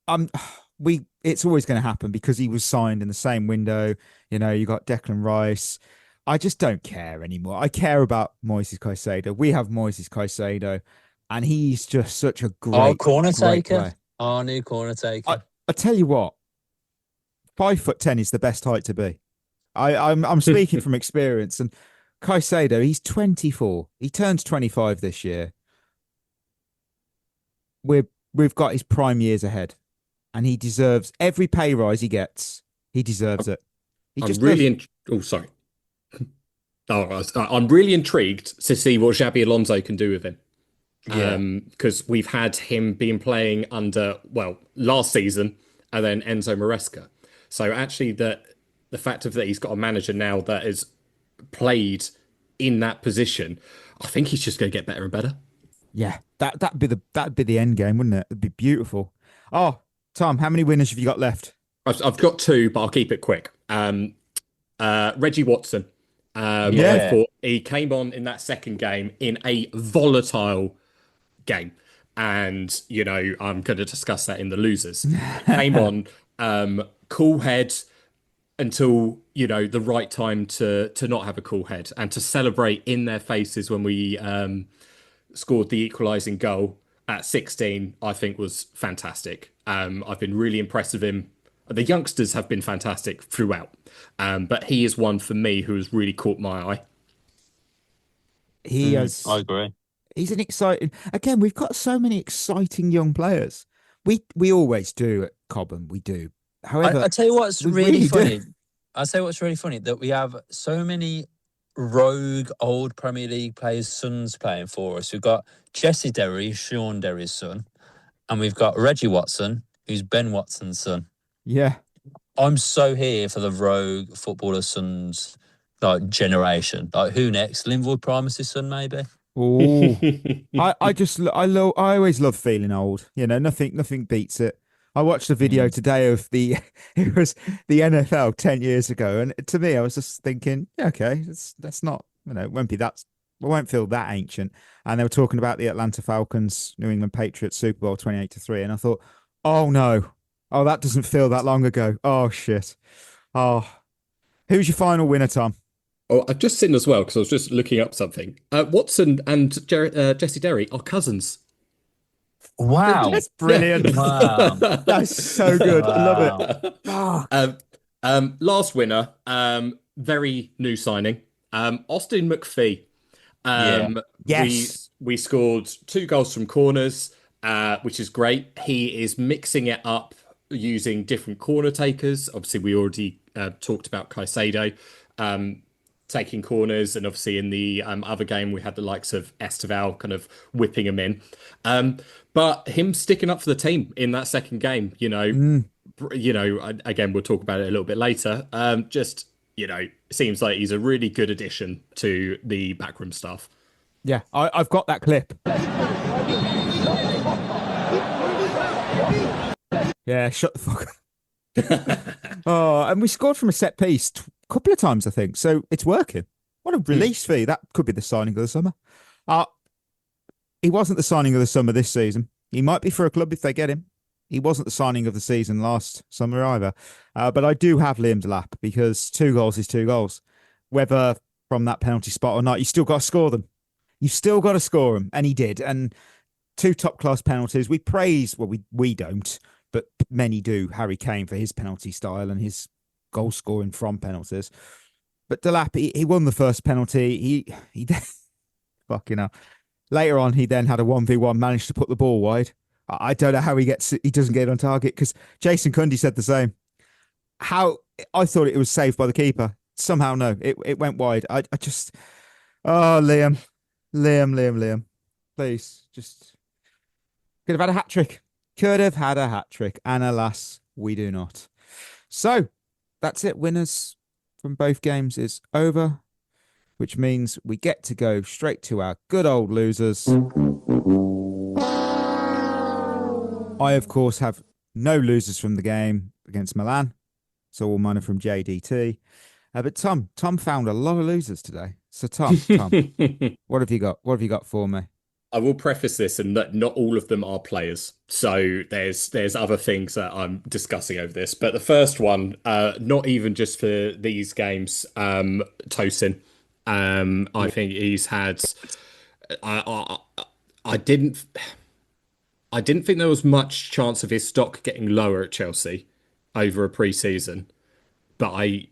it's always going to happen because he was signed in the same window. You got Declan Rice. I just don't care anymore. I care about Moises Caicedo. We have Moises Caicedo, and he's just such a great corner taker. Player. Our new corner taker. I tell you what, 5'10" is the best height to be. I'm speaking from experience, and Caicedo, he's 24. He turns 25 this year. We've got his prime years ahead, and he deserves every pay rise he gets. He deserves it. Sorry. I'm really intrigued to see what Xabi Alonso can do with him. Because we've had him being playing under, last season, and then Enzo Maresca. So actually, the fact that he's got a manager now that is played in that position, I think he's just going to get better and better. Yeah, that'd be the end game, wouldn't it? It'd be beautiful. Oh, Tom, how many winners have you got left? I've got two, but I'll keep it quick. Reggie Watson. Yeah. I thought he came on in that second game in a volatile game. And, I'm going to discuss that in the losers. Came on, cool head until, the right time to not have a cool head and to celebrate in their faces when we scored the equalising goal at 16, I think was fantastic. I've been really impressed with him. The youngsters have been fantastic throughout. But he is one for me who has really caught my eye. I agree. He's an exciting. Again, we've got so many exciting young players. We always do at Cobham. We do. However, I tell you what's really funny. I'll tell you what's really funny that we have so many rogue old Premier League players' sons playing for us. We've got Jesse Derry, Sean Derry's son, and we've got Reggie Watson, who's Ben Watson's son. Yeah. I'm so here for the rogue footballer sons generation. Who next? Linwood Primus' son, maybe. Oh, I always love feeling old. Nothing beats it. I watched a video today of it was the NFL 10 years ago, and to me, I was just thinking, yeah, okay, that's not, it won't be that, I won't feel that ancient. And they were talking about the Atlanta Falcons, New England Patriots Super Bowl 28-3, and I thought, oh no, that doesn't feel that long ago. Oh shit. Oh, who's your final winner, Tom? Oh, I've just seen as well because I was just looking up something. Watson and Jesse Derry are cousins. Wow, that's brilliant! Wow, that's so good. I love it. Last winner, very new signing, Austin McPhee. Yes, we scored 2 goals from corners, which is great. He is mixing it up using different corner takers. Obviously, we already talked about Caicedo. taking corners, and obviously in the other game we had the likes of Esteval kind of whipping him in. But him sticking up for the team in that second game, again we'll talk about it a little bit later. Seems like he's a really good addition to the backroom staff. Yeah, I've got that clip. Yeah, shut the fuck up. Oh, and we scored from a set piece a couple of times, I think. So it's working. What a release fee. That could be the signing of the summer. He wasn't the signing of the summer this season. He might be for a club if they get him. He wasn't the signing of the season last summer either. But I do have Liam Delap because 2 goals is 2 goals. Whether from that penalty spot or not, you still got to score them. You've still got to score them. And he did. And 2 top-class penalties. We praise, well, we don't, but many do, Harry Kane for his penalty style and his goal scoring from penalties. But Delap, he won the first penalty. He fucking hell. Later on, he then had a 1v1, managed to put the ball wide. I don't know how he doesn't get on target because Jason Cundy said the same. How I thought it was saved by the keeper. Somehow, no, it went wide. I just, Liam, please, just could have had a hat trick. Could have had a hat trick, and alas, we do not. So that's it. Winners from both games is over, which means we get to go straight to our good old losers. I, of course, have no losers from the game against Milan. So all mine are from JDT. But Tom found a lot of losers today. So Tom, what have you got? What have you got for me? I will preface this in that not all of them are players. So there's other things that I'm discussing over this. But the first one, not even just for these games, Tosin. I think he's had. I didn't think there was much chance of his stock getting lower at Chelsea over a pre-season, but I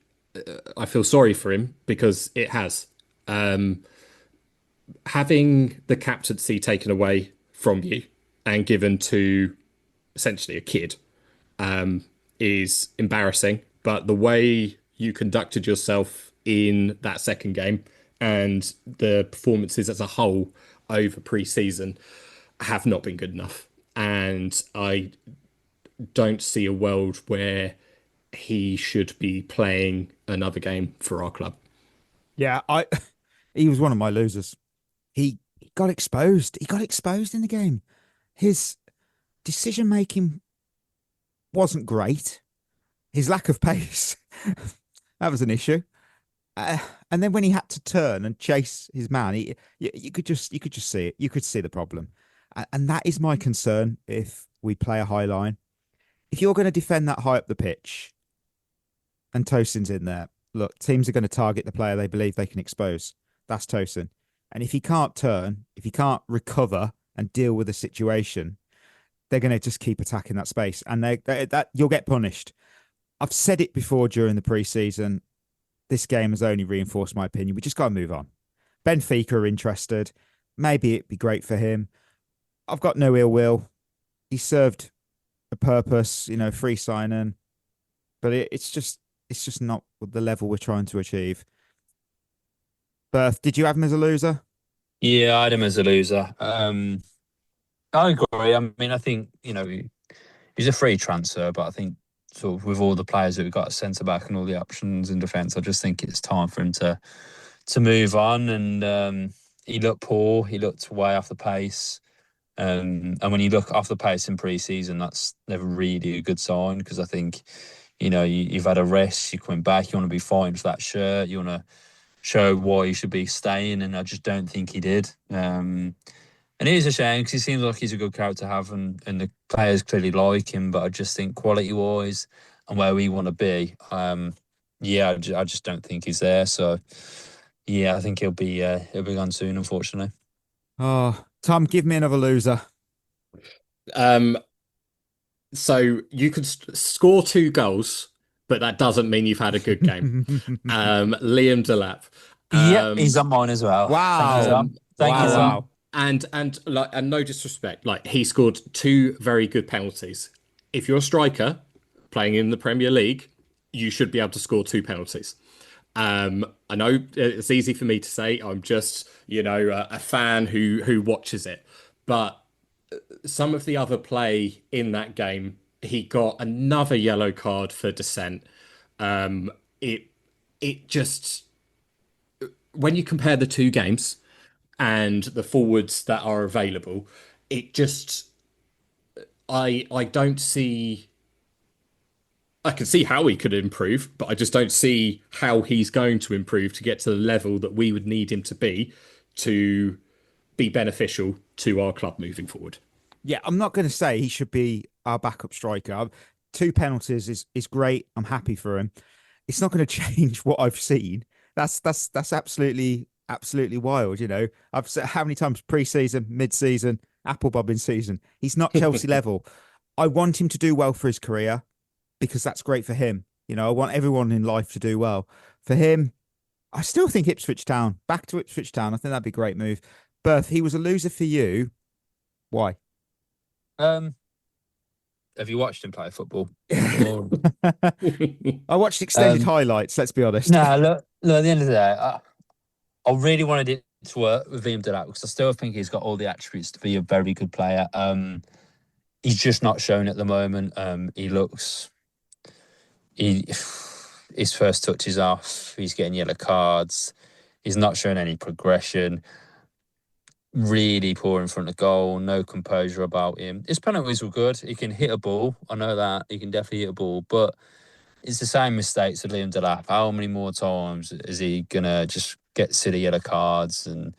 feel sorry for him because it has. Having the captaincy taken away from you and given to essentially a kid is embarrassing, but the way you conducted yourself in that second game and the performances as a whole over pre-season have not been good enough. And I don't see a world where he should be playing another game for our club. Yeah, he was one of my losers. He got exposed. He got exposed in the game. His decision-making wasn't great. His lack of pace, that was an issue. And then when he had to turn and chase his man, you could just see it. You could see the problem. And that is my concern if we play a high line. If you're going to defend that high up the pitch and Tosin's in there, look, teams are going to target the player they believe they can expose. That's Tosin. And if he can't turn, if he can't recover and deal with the situation, they're going to just keep attacking that space. And that you'll get punished. I've said it before during the pre-season. This game has only reinforced my opinion. We just got to move on. Benfica are interested. Maybe it'd be great for him. I've got no ill will. He served a purpose, free signing. But it's just not the level we're trying to achieve. Berth, did you have him as a loser? Yeah, I had him as a loser. I agree. I mean, I think, he's a free transfer, but I think sort of with all the players that we've got at centre-back and all the options in defence, I just think it's time for him to move on. And he looked poor. He looked way off the pace. And when you look off the pace in pre-season, that's never really a good sign because I think, you've had a rest, you're coming back, you want to be fighting for that shirt, you want to show why you should be staying, and I just don't think he did. And it is a shame because he seems like he's a good character to have, and the players clearly like him, but I just think quality-wise and where we want to be, I just don't think he's there. So, yeah, I think he'll be gone soon, unfortunately. Oh, Tom, give me another loser. So you could score 2 goals, but that doesn't mean you've had a good game. Liam Delap. He's on mine as well. Wow. Thank you, Tom. And no disrespect, he scored 2 very good penalties. If you're a striker playing in the Premier League, you should be able to score 2 penalties. I know it's easy for me to say. I'm just, a fan who watches it. But some of the other play in that game, he got another yellow card for dissent. It just, when you compare the two games and the forwards that are available, it just, I don't see. I can see how he could improve, but I just don't see how he's going to improve to get to the level that we would need him to be beneficial to our club moving forward. Yeah, I'm not going to say he should be our backup striker. 2 penalties is great. I'm happy for him. It's not going to change what I've seen. That's absolutely wild. I've said how many times pre-season, mid-season, apple bobbing season. He's not Chelsea level. I want him to do well for his career, because that's great for him. I want everyone in life to do well. For him, I still think Ipswich Town. Back to Ipswich Town. I think that'd be a great move. Berth, he was a loser for you. Why? Have you watched him play football? I watched extended highlights, let's be honest. No, look, at the end of the day, I really wanted it to work with Liam Delap because I still think he's got all the attributes to be a very good player. He's just not shown at the moment. His first touch is off. He's getting yellow cards. He's not showing any progression. Really poor in front of goal. No composure about him. His penalties were good. He can hit a ball. I know that. He can definitely hit a ball. But it's the same mistakes with Liam Delap. How many more times is he going to just get silly yellow cards? And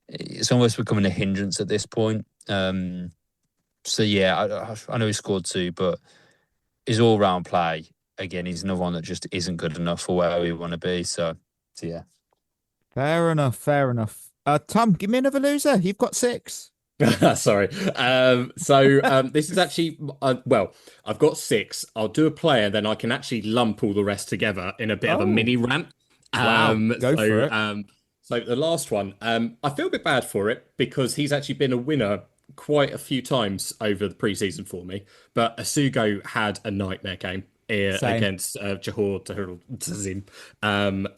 it's almost becoming a hindrance at this point. So, yeah, I know he scored 2, but his all-round play, again, he's another one that just isn't good enough for where we want to be. So yeah. Fair enough. Tom, give me another loser. You've got 6. Sorry. This is actually, I've got 6. I'll do a player, then I can actually lump all the rest together in a bit of a mini rant. Wow, go for it. So the last one, I feel a bit bad for it because he's actually been a winner quite a few times over the pre-season for me. But Asugo had a nightmare game against Johor Darul.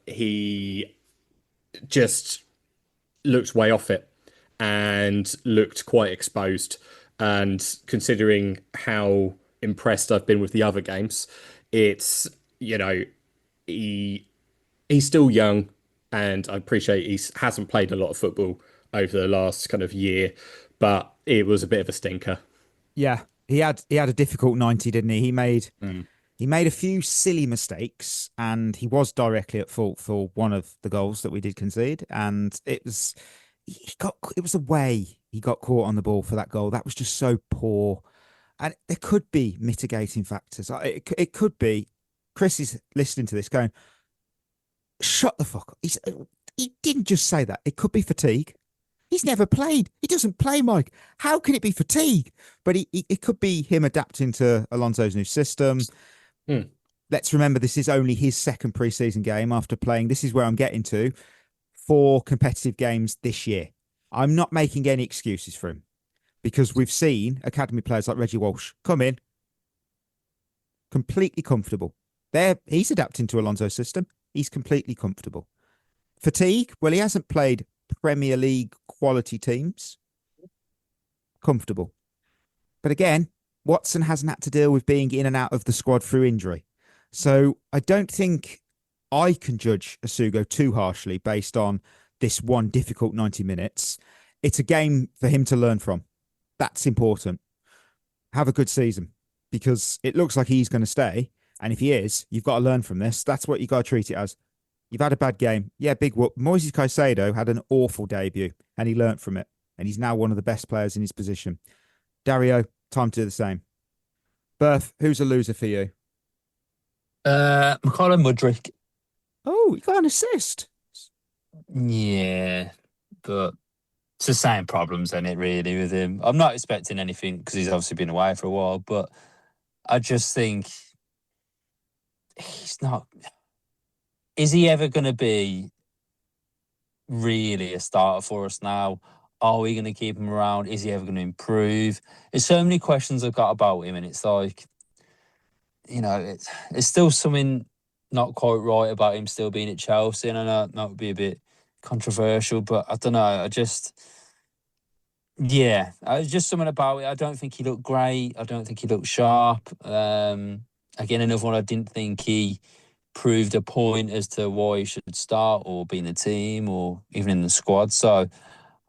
He just looked way off it and looked quite exposed. And considering how impressed I've been with the other games, it's, he's still young, and I appreciate he hasn't played a lot of football over the last kind of year, but it was a bit of a stinker. Yeah, he had a difficult 90, didn't he? He made a few silly mistakes, and he was directly at fault for one of the goals that we did concede. And it was the way he got caught on the ball for that goal. That was just so poor. And there could be mitigating factors. It could be. Chris is listening to this going, shut the fuck up. He didn't just say that. It could be fatigue. He's never played. He doesn't play, Mike. How can it be fatigue? But it could be him adapting to Alonso's new system. Let's remember, this is only his second pre-season game after playing. This is where I'm getting to. 4 competitive games this year. I'm not making any excuses for him because we've seen academy players like Reggie Walsh come in completely comfortable. He's adapting to Alonso's system. He's completely comfortable. Fatigue? Well, he hasn't played Premier League quality teams. Comfortable. But again, Watson hasn't had to deal with being in and out of the squad through injury. So I don't think I can judge Asugo too harshly based on this one difficult 90 minutes. It's a game for him to learn from. That's important. Have a good season because it looks like he's going to stay. And if he is, you've got to learn from this. That's what you got to treat it as. You've had a bad game. Yeah, big whoop. Moises Caicedo had an awful debut and he learnt from it. And he's now one of the best players in his position. Dario, time to do the same. Berth, who's a loser for you? Mykhailo Mudryk. Oh, you got an assist. Yeah, but it's the same problems, isn't it, really, with him? I'm not expecting anything because he's obviously been away for a while, but I just think he's not... Is he ever going to be really a starter for us now? Are we going to keep him around? Is he ever going to improve? There's so many questions I've got about him, and it's like, it's still something not quite right about him still being at Chelsea, and I know that would be a bit controversial, but I don't know. It's just something about it. I don't think he looked great. I don't think he looked sharp. Again, another one I didn't think he proved a point as to why he should start or be in the team or even in the squad. So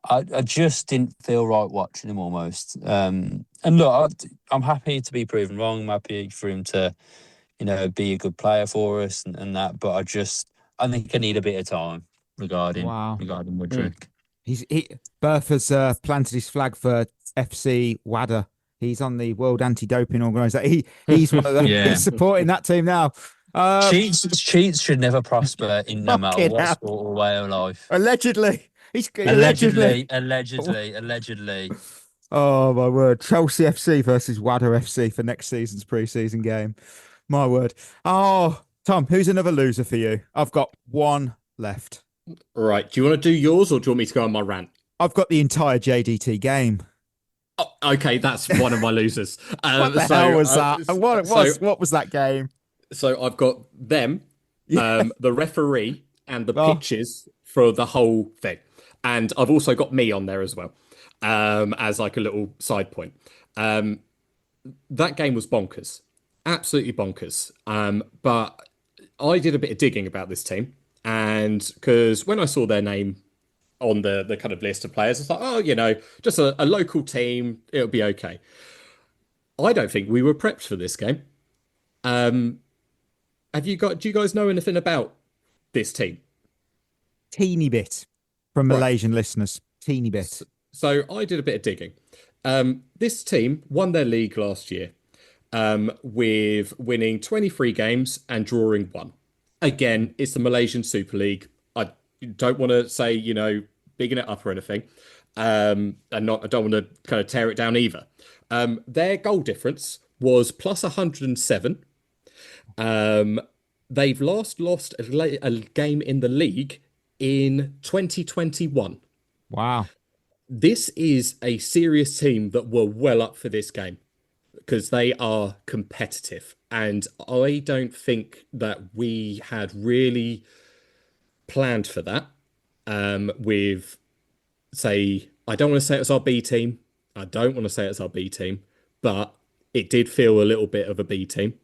I just didn't feel right watching him almost. And look, I'm happy to be proven wrong. I'm happy for him to, be a good player for us and that. But I think I need a bit of time regarding Mudryk. Berth has planted his flag for FC WADA. He's on the World Anti-Doping Organisation. He's one of them. Yeah. He's supporting that team now. Cheats should never prosper in no matter what sport or way of life. Allegedly. Allegedly. Oh, my word. Chelsea FC versus WADA FC for next season's pre-season game. My word. Oh, Tom, who's another loser for you? I've got one left. Right. Do you want to do yours or do you want me to go on my rant? I've got the entire JDT game. Oh, okay, that's one of my losers. What the hell was that? What was that game? So I've got them, the referee, and the pitches for the whole thing. And I've also got me on there as well, as like a little side point. That game was bonkers. Absolutely bonkers. But I did a bit of digging about this team. And because when I saw their name on the kind of list of players, it's like, just a local team, it'll be okay. I don't think we were prepped for this game. Do you guys know anything about this team? Teeny bit from Malaysian listeners. Teeny bit. So I did a bit of digging. This team won their league last year with winning 23 games and drawing 1. Again, it's the Malaysian Super League. I don't want to say, bigging it up or anything. I don't want to kind of tear it down either. Their goal difference was plus 107. They've lost a game in the league in 2021. Wow. This is a serious team that were well up for this game because they are competitive. And I don't think that we had really planned for that with, say, I don't want to say it was our B team. I don't want to say it's our B team, but it did feel a little bit of a B team.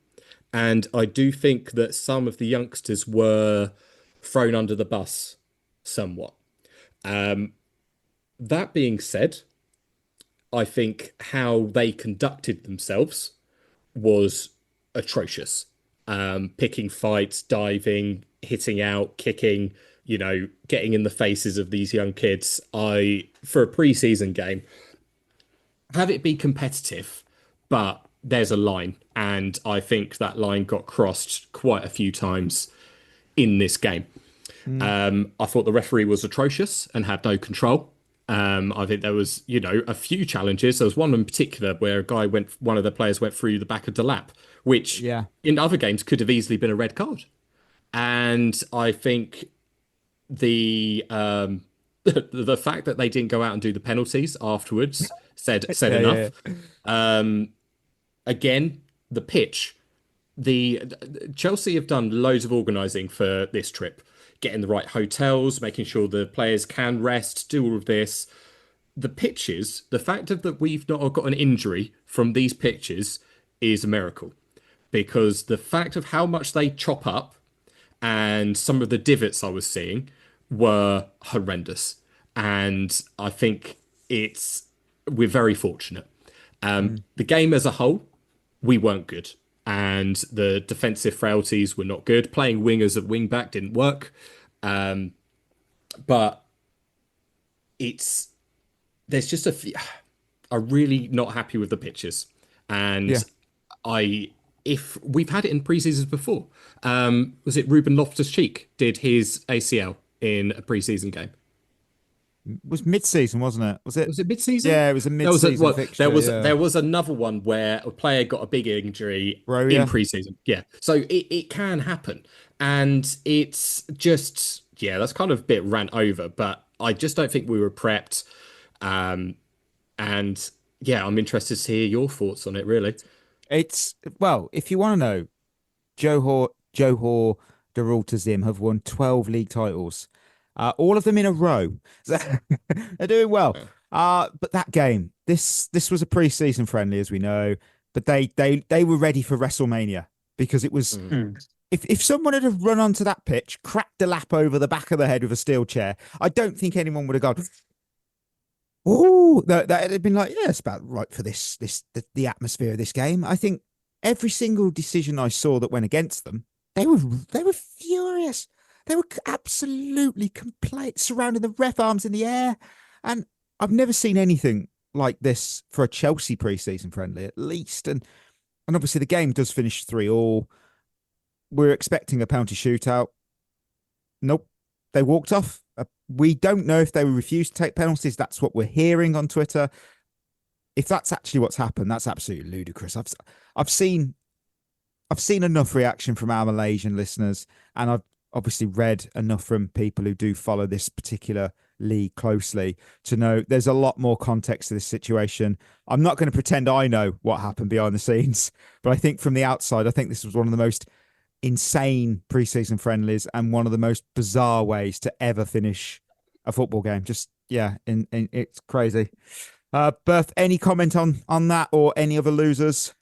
And I do think that some of the youngsters were thrown under the bus somewhat. That being said, I think how they conducted themselves was atrocious. Picking fights, diving, hitting out, kicking, getting in the faces of these young kids. For a pre-season game, have it be competitive, but there's a line. And I think that line got crossed quite a few times in this game. I thought the referee was atrocious and had no control. I think there was, a few challenges. There was one in particular where one of the players went through the back of the lap, which in other games could have easily been a red card. And I think the fact that they didn't go out and do the penalties afterwards said enough. Yeah. Again, the pitch. Chelsea have done loads of organising for this trip. Getting the right hotels, making sure the players can rest, do all of this. The pitches, the fact that we've not got an injury from these pitches is a miracle. Because the fact of how much they chop up and some of the divots I was seeing were horrendous. And I think we're very fortunate. The game as a whole, we weren't good. And the defensive frailties were not good. Playing wingers at wing back didn't work. But there's just a few. I'm really not happy with the pitches. And if we've had it in pre-seasons before, was it Ruben Loftus-Cheek did his ACL in a pre-season game? It was mid-season, wasn't it? Was it mid-season? Yeah, it was a mid-season fixture. There was another one where a player got a big injury in pre-season. Yeah, so it can happen, and it's just that's kind of a bit ran over. But I just don't think we were prepped, and I'm interested to hear your thoughts on it. Really, if you want to know, Johor Johor Darul have won 12 league titles, all of them in a row. So they're doing well. But that game, this was a pre-season friendly, as we know, but they were ready for WrestleMania because it was. If someone had run onto that pitch, cracked a lap over the back of the head with a steel chair, I don't think anyone would have gone, oh, that had been like, yeah, it's about right for the atmosphere of this game. I think every single decision I saw that went against them, they were furious. They were absolutely complete, surrounding the ref, arms in the air. And I've never seen anything like this for a Chelsea pre-season friendly, at least. And obviously the game does finish 3-3. We're expecting a penalty shootout. Nope. They walked off. We don't know if they refused to take penalties. That's what we're hearing on Twitter. If that's actually what's happened, that's absolutely ludicrous. I've seen enough reaction from our Malaysian listeners, and I've obviously read enough from people who do follow this particular league closely to know there's a lot more context to this situation. I'm not going to pretend I know what happened behind the scenes, but I think from the outside, I think this was one of the most insane pre-season friendlies and one of the most bizarre ways to ever finish a football game. Just, yeah, it's crazy. Berth, any comment on that or any other losers?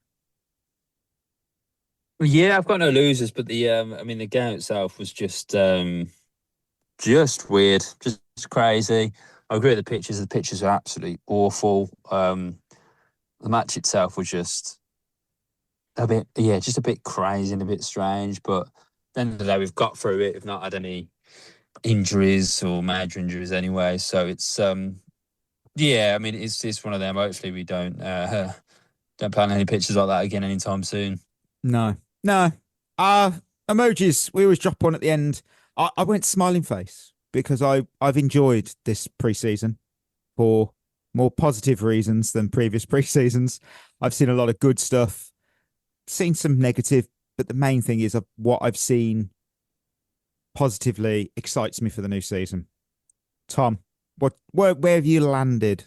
Yeah, I've got no losers, but the game itself was just weird, just crazy. I agree with the pictures. The pictures are absolutely awful. The match itself was just a bit crazy and a bit strange. But at the end of the day, we've got through it. We've not had any injuries or major injuries anyway. So it's it's one of them. Hopefully, we don't plan any pictures like that again anytime soon. No. Emojis, we always drop one at the end. I went smiling face because I've enjoyed this pre-season for more positive reasons than previous pre-seasons. I've seen a lot of good stuff, seen some negative, but the main thing is what I've seen positively excites me for the new season. Tom, where have you landed?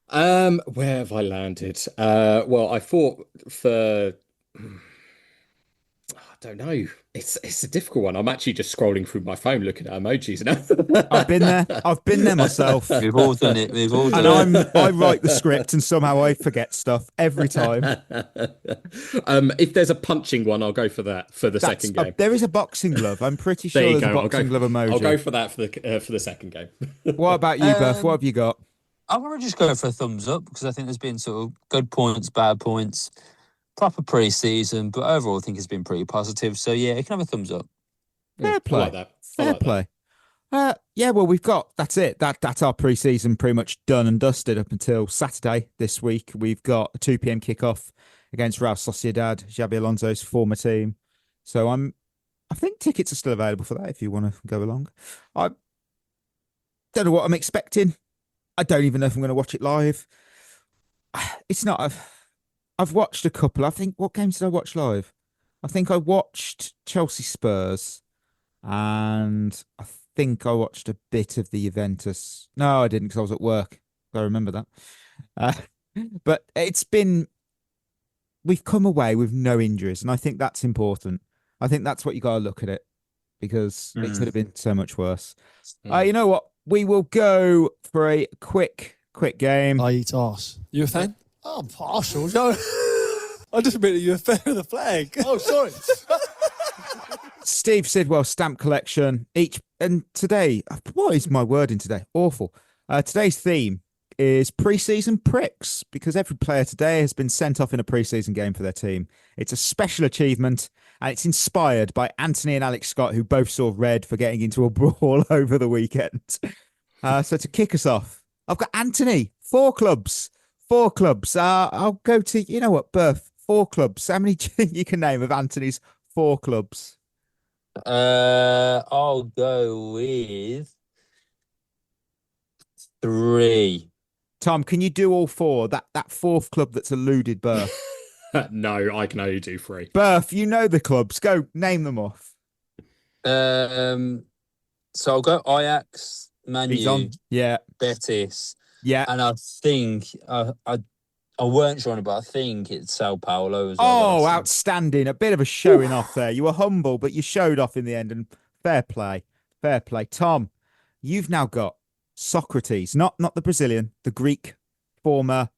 Where have I landed? Well, I thought for I don't know. It's a difficult one. I'm actually just scrolling through my phone looking at emojis now. I've been there myself. We've all done it. And I write the script and somehow I forget stuff every time. If there's a punching one, I'll go for that for the second game. There is a boxing glove. I'm pretty sure there's a boxing glove emoji. I'll go for that for the second game. What about you, Beth? What have you got? I'm going to just go for a thumbs up because I think there's been sort of good points, bad points, proper pre-season, but overall I think it's been pretty positive. So yeah, it can have a thumbs up. Fair play. I like that. Fair play. Yeah, well, that's it. That's our pre-season pretty much done and dusted up until Saturday this week. We've got a 2 p.m. kickoff against Real Sociedad, Xabi Alonso's former team. So I think tickets are still available for that if you want to go along. I don't know what I'm expecting. I don't even know if I'm going to watch it live. It's not. I've watched a couple. I think, what games did I watch live? I think I watched Chelsea Spurs, and I think I watched a bit of the Juventus. No, I didn't because I was at work. I remember that. But we've come away with no injuries, and I think that's important. I think that's what you got to look at it, because it could have been so much worse. You know what? We will go for a quick game. I eat arse. You a fan? Oh, I'm partial. No. I just admitted you're a fan of the flag. Oh, sorry. Steve Sidwell stamp collection. And today, what is my wording today? Awful. Today's theme is pre-season pricks, because every player today has been sent off in a pre-season game for their team. It's a special achievement, and it's inspired by Anthony and Alex Scott, who both saw red for getting into a brawl over the weekend. So to kick us off, I've got Anthony, 4 clubs. I'll go to, you know what, Berth, 4 clubs. How many do you think you can name of Anthony's 4 clubs? I'll go with 3. Tom, can you do all 4? That 4th club that's eluded Berth. No, I can only do 3. Berth, you know the clubs. Go, name them off. So I'll go Ajax, Man U, Yeah. Betis. Yeah. And I think I weren't sure, but I think it's Sao Paulo as well. Oh, outstanding. A bit of a showing off there. You were humble, but you showed off in the end, and fair play. Fair play. Tom, you've now got Socrates, not the Brazilian, the Greek former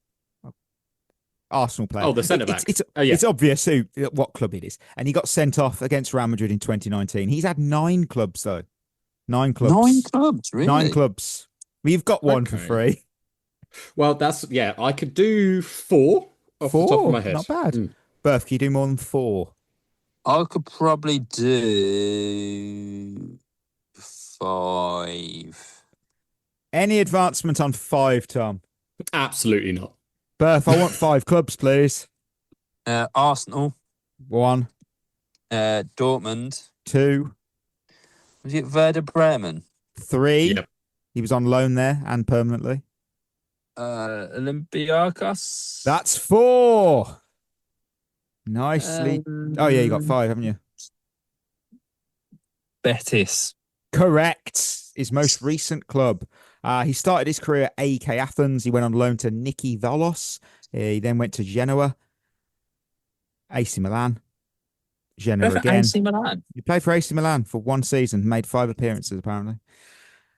Arsenal player. Oh, the centre-back. It's obvious what club it is. And he got sent off against Real Madrid in 2019. He's had 9 clubs, though. 9 clubs. 9 clubs, really? 9 clubs. We've got one for free. Well, I could do 4 off the top of my head. Not bad. Berth, can you do more than 4? I could probably do 5. Any advancement on 5, Tom? Absolutely not. Berth, I want 5 clubs, please. Arsenal. 1. Dortmund. 2. Was it Werder Bremen? 3. Yep. He was on loan there and permanently. Olympiacos. That's 4. Nicely. Oh, yeah, you got 5, haven't you? Betis. Correct. His most recent club. He started his career at AEK Athens. He went on loan to Niki Volos. He then went to Genoa, AC Milan, Genoa again. AC Milan. He played for AC Milan for 1 season, made 5 appearances apparently.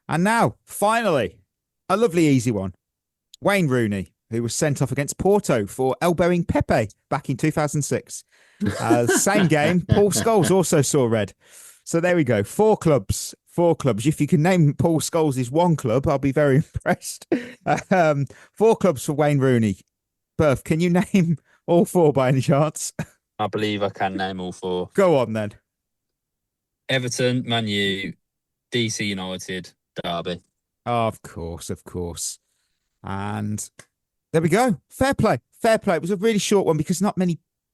And now, finally, a lovely easy one. Wayne Rooney, who was sent off against Porto for elbowing Pepe back in 2006. Same game, Paul Scholes also saw red. So there we go. 4 clubs. 4 clubs. If you can name Paul Scholes' 1 club, I'll be very impressed. 4 clubs for Wayne Rooney. Berth, can you name all 4 by any chance? I believe I can name all 4. Go on then. Everton, Man U, DC United, Derby. Oh, of course, of course. And there we go. Fair play. Fair play. It was a really short one because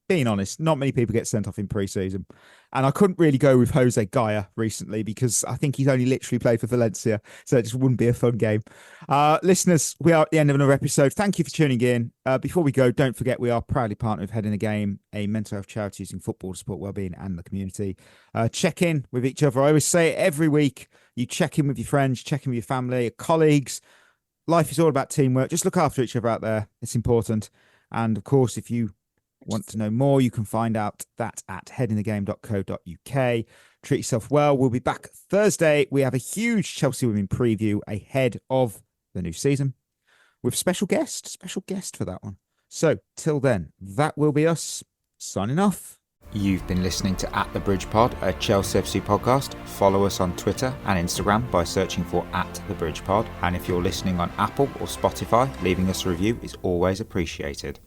being honest, not many people get sent off in pre-season. And I couldn't really go with Jose Gaia recently because I think he's only literally played for Valencia. So it just wouldn't be a fun game. Listeners, we are at the end of another episode. Thank you for tuning in. Before we go, don't forget we are proudly partnered with Head in the Game, a mental health charity using football to support wellbeing and the community. Check in with each other. I always say it every week. You check in with your friends, check in with your family, your colleagues. Life is all about teamwork. Just look after each other out there. It's important. And of course, if you want to know more, you can find out that at headinthegame.co.uk. Treat yourself well. We'll be back Thursday. We have a huge Chelsea women preview ahead of the new season with special guest for that one. So till then, that will be us signing off. You've been listening to At The Bridge Pod, a Chelsea FC podcast. Follow us on Twitter and Instagram by searching for At The Bridge Pod. And if you're listening on Apple or Spotify, leaving us a review is always appreciated.